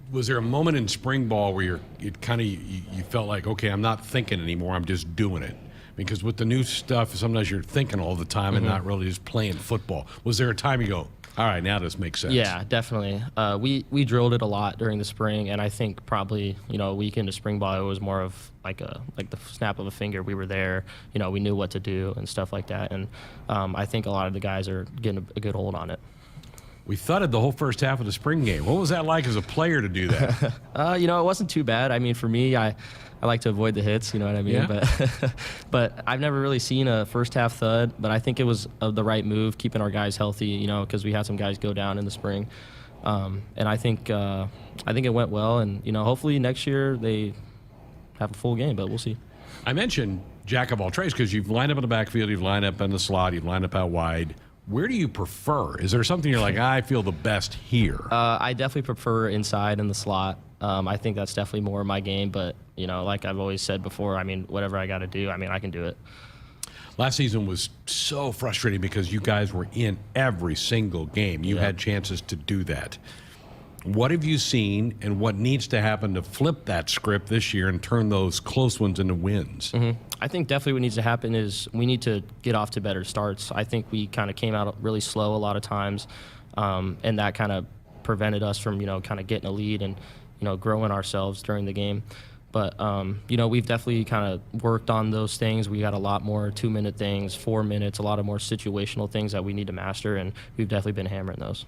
Was there a moment in spring ball where you felt like, okay, I'm not thinking anymore, I'm just doing it? Because with the new stuff, sometimes you're thinking all the time and not really just playing football. Was there a time you go, all right, now this makes sense? Yeah, definitely. We drilled it a lot during the spring, and I think probably a week into spring ball, it was more of like the snap of a finger. We were there, we knew what to do and stuff like that, and I think a lot of the guys are getting a good hold on it. We thudded the whole first half of the spring game. What was that like as a player to do that? It wasn't too bad. I mean, for me, I like to avoid the hits, you know what I mean? Yeah. But I've never really seen a first half thud, but I think it was the right move, keeping our guys healthy, because we had some guys go down in the spring. And I think it went well, and, hopefully next year they have a full game, but we'll see. I mentioned jack of all trades because you've lined up in the backfield, you've lined up in the slot, you've lined up out wide. Where do you prefer? Is there something you're like, I feel the best here? I definitely prefer inside in the slot. I think that's definitely more my game, but, like I've always said before, I mean, whatever I got to do, I mean, I can do it. Last season was so frustrating because you guys were in every single game. You had chances to do that. What have you seen, and what needs to happen to flip that script this year and turn those close ones into wins? I think definitely what needs to happen is we need to get off to better starts. I think we kind of came out really slow a lot of times, and that kind of prevented us from, kind of getting a lead and, growing ourselves during the game. But, we've definitely kind of worked on those things. We got a lot more 2-minute things, 4 minutes, a lot of more situational things that we need to master, and we've definitely been hammering those.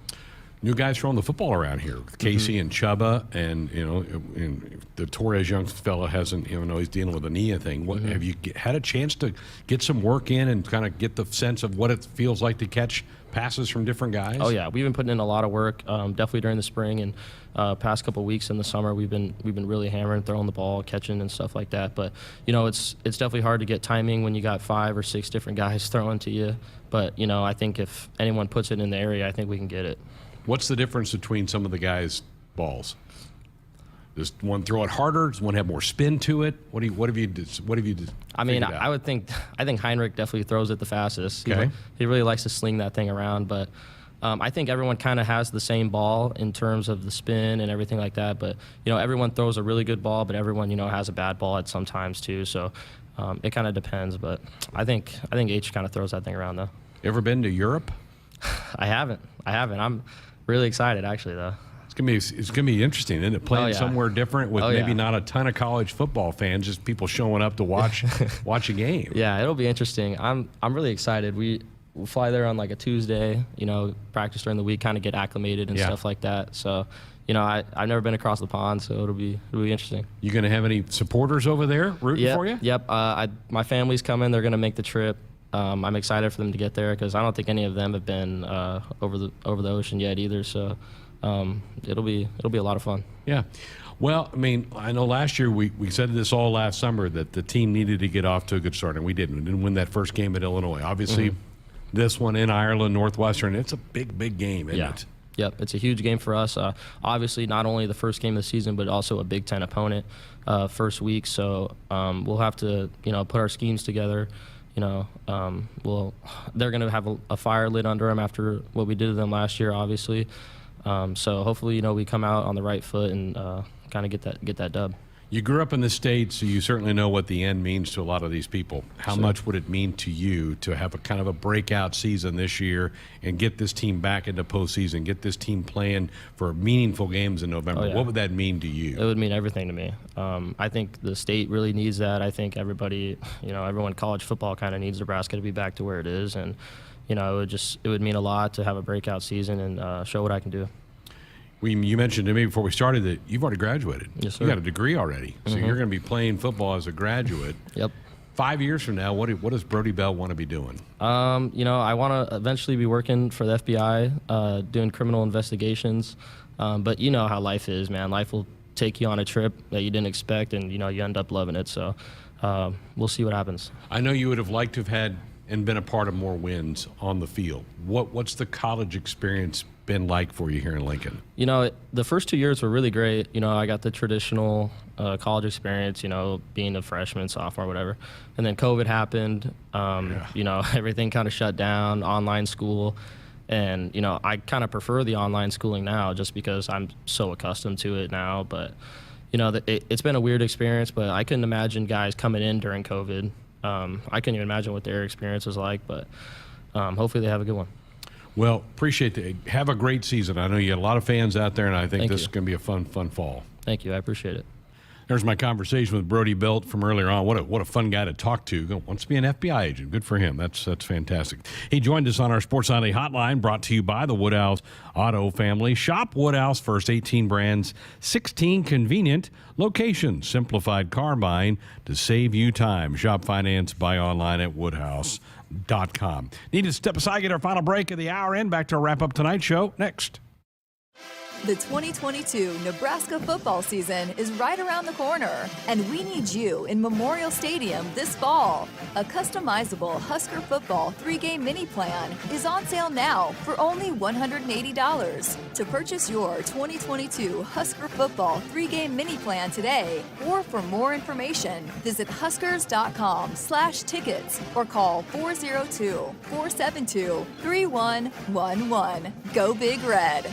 new guys throwing the football around here. Casey and Chuba, and and the Torres young fella hasn't, he's dealing with a knee thing. What, have you had a chance to get some work in and kind of get the sense of what it feels like to catch passes from different guys? Oh yeah, we've been putting in a lot of work, definitely during the spring and past couple of weeks in the summer. We've been really hammering, throwing the ball, catching and stuff like that. But it's definitely hard to get timing when you got 5 or 6 different guys throwing to you. But I think if anyone puts it in the area, I think we can get it. What's the difference between some of the guys' balls? Does one throw it harder? Does one have more spin to it? What have you? I mean, I think Heinrich definitely throws it the fastest. Okay. He really likes to sling that thing around, but I think everyone kind of has the same ball in terms of the spin and everything like that. But everyone throws a really good ball, but everyone has a bad ball at some times too. So it kind of depends. But I think H kind of throws that thing around though. Ever been to Europe? I haven't. I'm really excited actually though. It's gonna be interesting, isn't it? Playing somewhere different with maybe not a ton of college football fans, just people showing up to watch a game. Yeah, it'll be interesting. I'm really excited. We'll fly there on like a Tuesday, practice during the week, kind of get acclimated and stuff like that. So, I've never been across the pond, so it'll be interesting. You gonna have any supporters over there rooting for you? Yep. My family's coming. They're gonna make the trip. I'm excited for them to get there because I don't think any of them have been over the ocean yet either. So it'll be a lot of fun. Yeah. Well, I mean, I know last year we said this all last summer that the team needed to get off to a good start, and we didn't. We didn't win that first game at Illinois. Obviously, this one in Ireland, Northwestern, it's a big game, isn't it? Yep, it's a huge game for us. Obviously, not only the first game of the season, but also a Big Ten opponent first week. So we'll have to, put our schemes together. They're going to have a fire lit under them after what we did to them last year, obviously. So hopefully, we come out on the right foot and kind of get that dub. You grew up in the States, so you certainly know what the end means to a lot of these people. How much would it mean to you to have a kind of a breakout season this year and get this team back into postseason, get this team playing for meaningful games in November? Oh, yeah. What would that mean to you? It would mean everything to me. I think the state really needs that. I think everybody, everyone college football kind of needs Nebraska to be back to where it is. And, it would mean a lot to have a breakout season and show what I can do. You mentioned to me before we started that you've already graduated. Yes, sir. You got a degree already, so you're going to be playing football as a graduate. Yep. 5 years from now, what does Brody Belt want to be doing? I want to eventually be working for the FBI, doing criminal investigations. But you know how life is, man. Life will take you on a trip that you didn't expect, and you end up loving it. So we'll see what happens. I know you would have liked to have had and been a part of more wins on the field. What's the college experience been like for you here in Lincoln? The first 2 years were really great. I got the traditional college experience, being a freshman, sophomore, whatever. And then COVID happened. Everything kind of shut down, online school. And, I kind of prefer the online schooling now just because I'm so accustomed to it now. But, it's been a weird experience, but I couldn't imagine guys coming in during COVID. I couldn't even imagine what their experience was like, but hopefully they have a good one. Well, appreciate it. Have a great season. I know you got a lot of fans out there, and I think this is going to be a fun fall. Thank you. I appreciate it. There's my conversation with Brody Belt from earlier on. What a fun guy to talk to. Wants to be an FBI agent. Good for him. That's fantastic. He joined us on our Sports Nightly Hotline, brought to you by the Woodhouse Auto family. Shop Woodhouse first, 18 brands, 16 convenient locations. Simplified car buying to save you time. Shop finance, buy online at woodhouse.com. Need to step aside, get our final break of the hour in. Back to our wrap-up tonight's show next. The 2022 Nebraska football season is right around the corner, and we need you in Memorial Stadium this fall. A customizable Husker football 3-game mini plan is on sale now for only $180. To purchase your 2022 Husker football 3-game mini plan today, or for more information, visit huskers.com/tickets or call 402-472-3111. Go Big Red.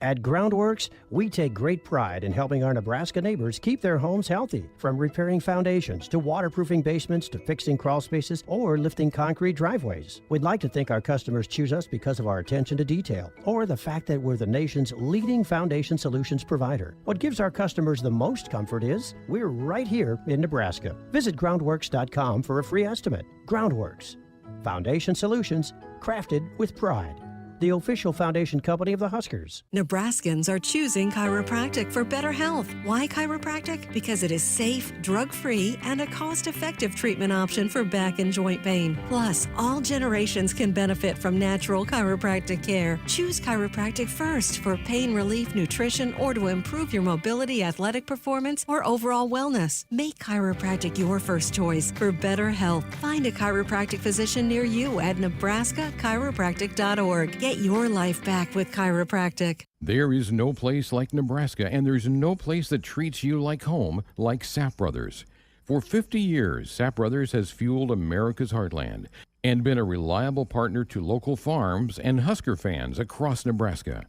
At Groundworks, we take great pride in helping our Nebraska neighbors keep their homes healthy. From repairing foundations to waterproofing basements to fixing crawl spaces or lifting concrete driveways. We'd like to think our customers choose us because of our attention to detail or the fact that we're the nation's leading foundation solutions provider. What gives our customers the most comfort is we're right here in Nebraska. Visit groundworks.com for a free estimate. Groundworks, foundation solutions crafted with pride. the official foundation company of the Huskers. Nebraskans are choosing chiropractic for better health. Why chiropractic? Because it is safe, drug-free, and a cost-effective treatment option for back and joint pain. Plus, all generations can benefit from natural chiropractic care. Choose chiropractic first for pain relief, nutrition, or to improve your mobility, athletic performance, or overall wellness. Make chiropractic your first choice for better health. Find a chiropractic physician near you at nebraska-chiropractic.org. Get your life back with chiropractic. There is no place like Nebraska, and there's no place that treats you like home like Sap Brothers. For 50 years, Sap Brothers has fueled America's heartland and been a reliable partner to local farms and Husker fans across Nebraska,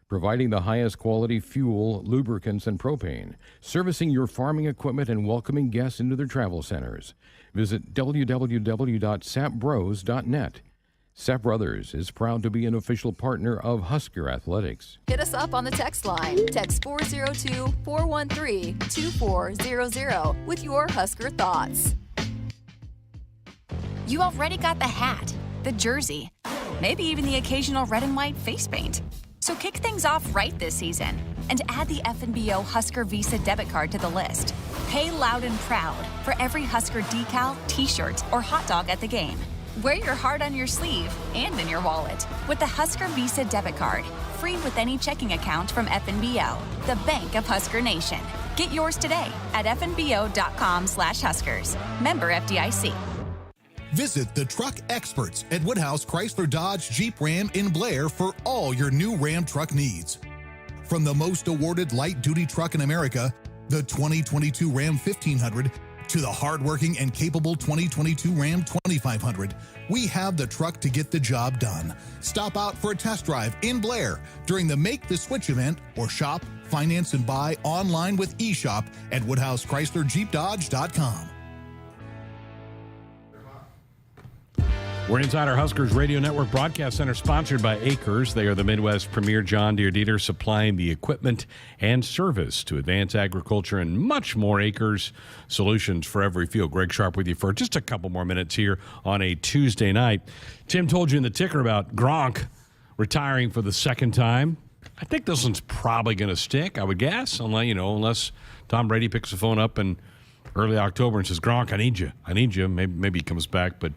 providing the highest quality fuel, lubricants, and propane, servicing your farming equipment and welcoming guests into their travel centers. Visit www.sapbros.net. Sap Brothers is proud to be an official partner of Husker Athletics. Hit us up on the text line. Text 402-413-2400 with your Husker thoughts. You already got the hat, the jersey, maybe even the occasional red and white face paint. So kick things off right this season and add the FNBO Husker Visa debit card to the list. Pay loud and proud for every Husker decal, t-shirt, or hot dog at the game. Wear your heart on your sleeve and in your wallet with the Husker Visa debit card, free with any checking account from FNBO, the bank of Husker Nation. Get yours today at fnbo.com/Huskers. Member FDIC. Visit the truck experts at Woodhouse Chrysler Dodge Jeep Ram in Blair for all your new Ram truck needs. From the most awarded light-duty truck in America, the 2022 Ram 1500, to the hardworking and capable 2022 Ram 2500, we have the truck to get the job done. Stop out for a test drive in Blair during the Make the Switch event, or shop, finance, and buy online with eShop at WoodhouseChryslerJeepDodge.com. We're inside our Huskers Radio Network Broadcast Center, sponsored by Acres. They are the Midwest's premier John Deere dealer, supplying the equipment and service to advance agriculture and much more. Acres, solutions for every field. Greg Sharpe with you for just a couple more minutes here on a Tuesday night. Tim told you in the ticker about Gronk retiring for the second time. I think this one's probably going to stick, I would guess, unless Tom Brady picks the phone up in early October and says, Gronk, I need you. Maybe he comes back, but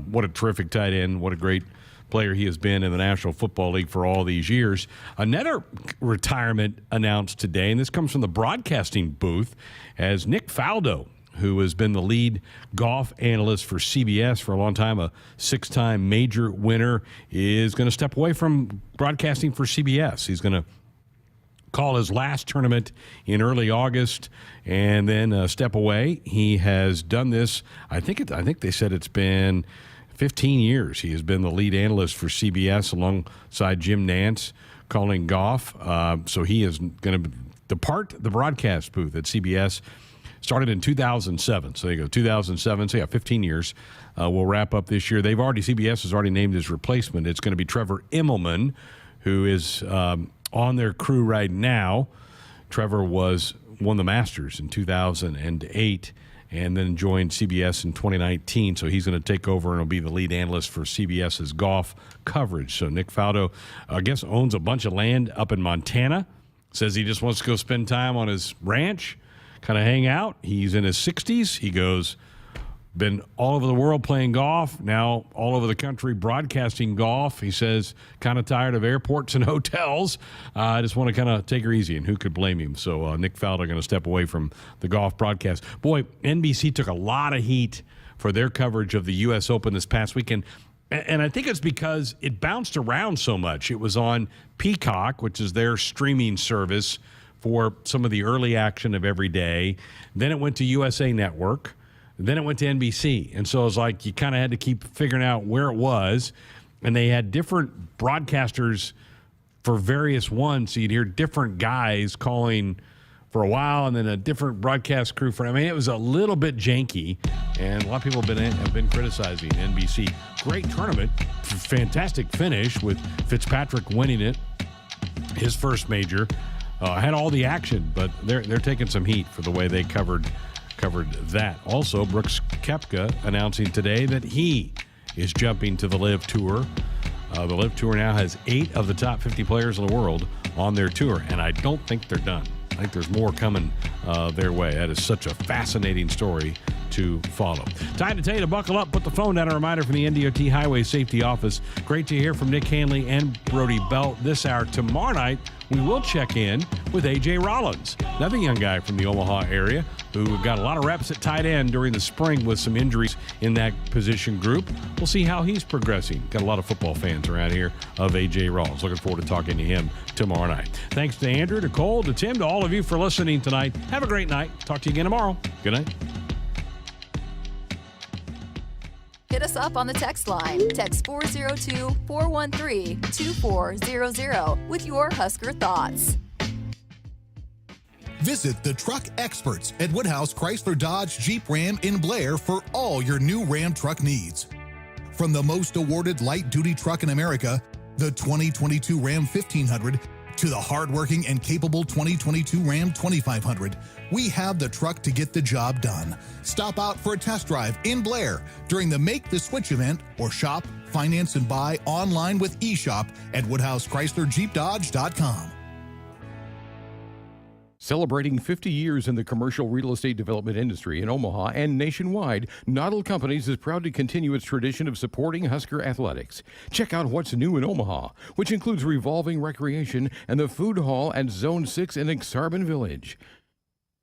what a terrific tight end. What a great player he has been in the National Football League for all these years. Another retirement announced today, and this comes from the broadcasting booth, as Nick Faldo, who has been the lead golf analyst for CBS for a long time, a 6-time major winner, is going to step away from broadcasting for CBS. He's going to call his last tournament in early August and then step away. He has done this, I think they said it's been 15 years. He has been the lead analyst for CBS alongside Jim Nantz, calling golf. So he is going to depart the broadcast booth at CBS. Started in 2007. So there you go, 2007. So yeah, 15 years. We'll wrap up this year. CBS has already named his replacement. It's going to be Trevor Immelman, who is on their crew right now. Trevor won the Masters in 2008 and then joined CBS in 2019. So he's going to take over and will be the lead analyst for CBS's golf coverage. So Nick Faldo, I guess, owns a bunch of land up in Montana. Says he just wants to go spend time on his ranch, kind of hang out. He's in his 60s. He goes, been all over the world playing golf, now all over the country broadcasting golf. He says, kind of tired of airports and hotels. I just want to kind of take her easy, and who could blame him? So Nick Faldo going to step away from the golf broadcast. Boy, NBC took a lot of heat for their coverage of the U.S. Open this past weekend, and I think it's because it bounced around so much. It was on Peacock, which is their streaming service for some of the early action of every day. Then it went to USA Network. Then it went to NBC. And so it was like you kind of had to keep figuring out where it was. And they had different broadcasters for various ones. So you'd hear different guys calling for a while and then a different broadcast crew for. I mean, it was a little bit janky. And a lot of people have been criticizing NBC. Great tournament. Fantastic finish with Fitzpatrick winning it. His first major. Had all the action, but they're taking some heat for the way they covered that. Also, Brooks Koepka announcing today that he is jumping to the LIV Tour. The LIV Tour now has 8 of the top 50 players in the world on their tour, and I don't think they're done. I think there's more coming their way. That is such a fascinating story to follow. Time to tell you to buckle up. Put the phone down. A reminder from the NDOT Highway Safety Office. Great to hear from Nick Hanley and Brody Belt this hour. Tomorrow night, we will check in with A.J. Rollins, another young guy from the Omaha area who got a lot of reps at tight end during the spring with some injuries in that position group. We'll see how he's progressing. Got a lot of football fans around here of A.J. Rollins. Looking forward to talking to him tomorrow night. Thanks to Andrew, to Cole, to Tim, to all of you for listening tonight. Have a great night. Talk to you again tomorrow. Good night. Hit us up on the text line. Text 402-413-2400 with your Husker thoughts. Visit the truck experts at Woodhouse Chrysler Dodge Jeep Ram in Blair for all your new Ram truck needs. From the most awarded light-duty truck in America, the 2022 Ram 1500, to the hardworking and capable 2022 Ram 2500, we have the truck to get the job done. Stop out for a test drive in Blair during the Make the Switch event, or shop, finance, and buy online with eShop at WoodhouseChryslerJeepDodge.com. Celebrating 50 years in the commercial real estate development industry in Omaha and nationwide, Noddle Companies is proud to continue its tradition of supporting Husker athletics. Check out what's new in Omaha, which includes revolving recreation and the food hall at Zone 6 in Exarban Village.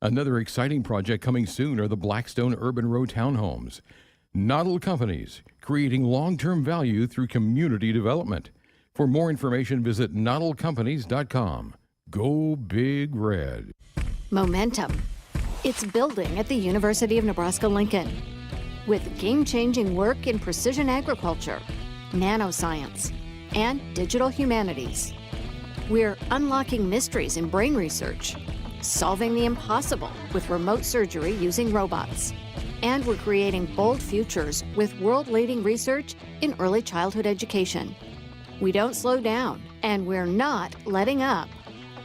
Another exciting project coming soon are the Blackstone Urban Row townhomes. Noddle Companies, creating long-term value through community development. For more information, visit noddlecompanies.com. Go Big Red. Momentum. It's building at the University of Nebraska-Lincoln. With game-changing work in precision agriculture, nanoscience, and digital humanities. We're unlocking mysteries in brain research, solving the impossible with remote surgery using robots. And we're creating bold futures with world-leading research in early childhood education. We don't slow down, and we're not letting up.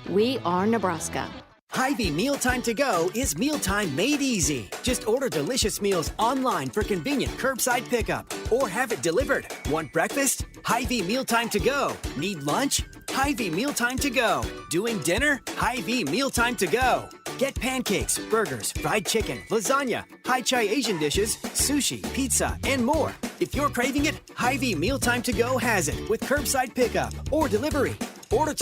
We are Nebraska. Hy-Vee Mealtime to Go is mealtime made easy. Just order delicious meals online for convenient curbside pickup or have it delivered. Want breakfast? Hy-Vee Mealtime to Go. Need lunch? Hy-Vee Mealtime to Go. Doing dinner? Hy-Vee Mealtime to Go. Get pancakes, burgers, fried chicken, lasagna, Hai Chai Asian dishes, sushi, pizza, and more. If you're craving it, Hy-Vee Mealtime to Go has it with curbside pickup or delivery. Order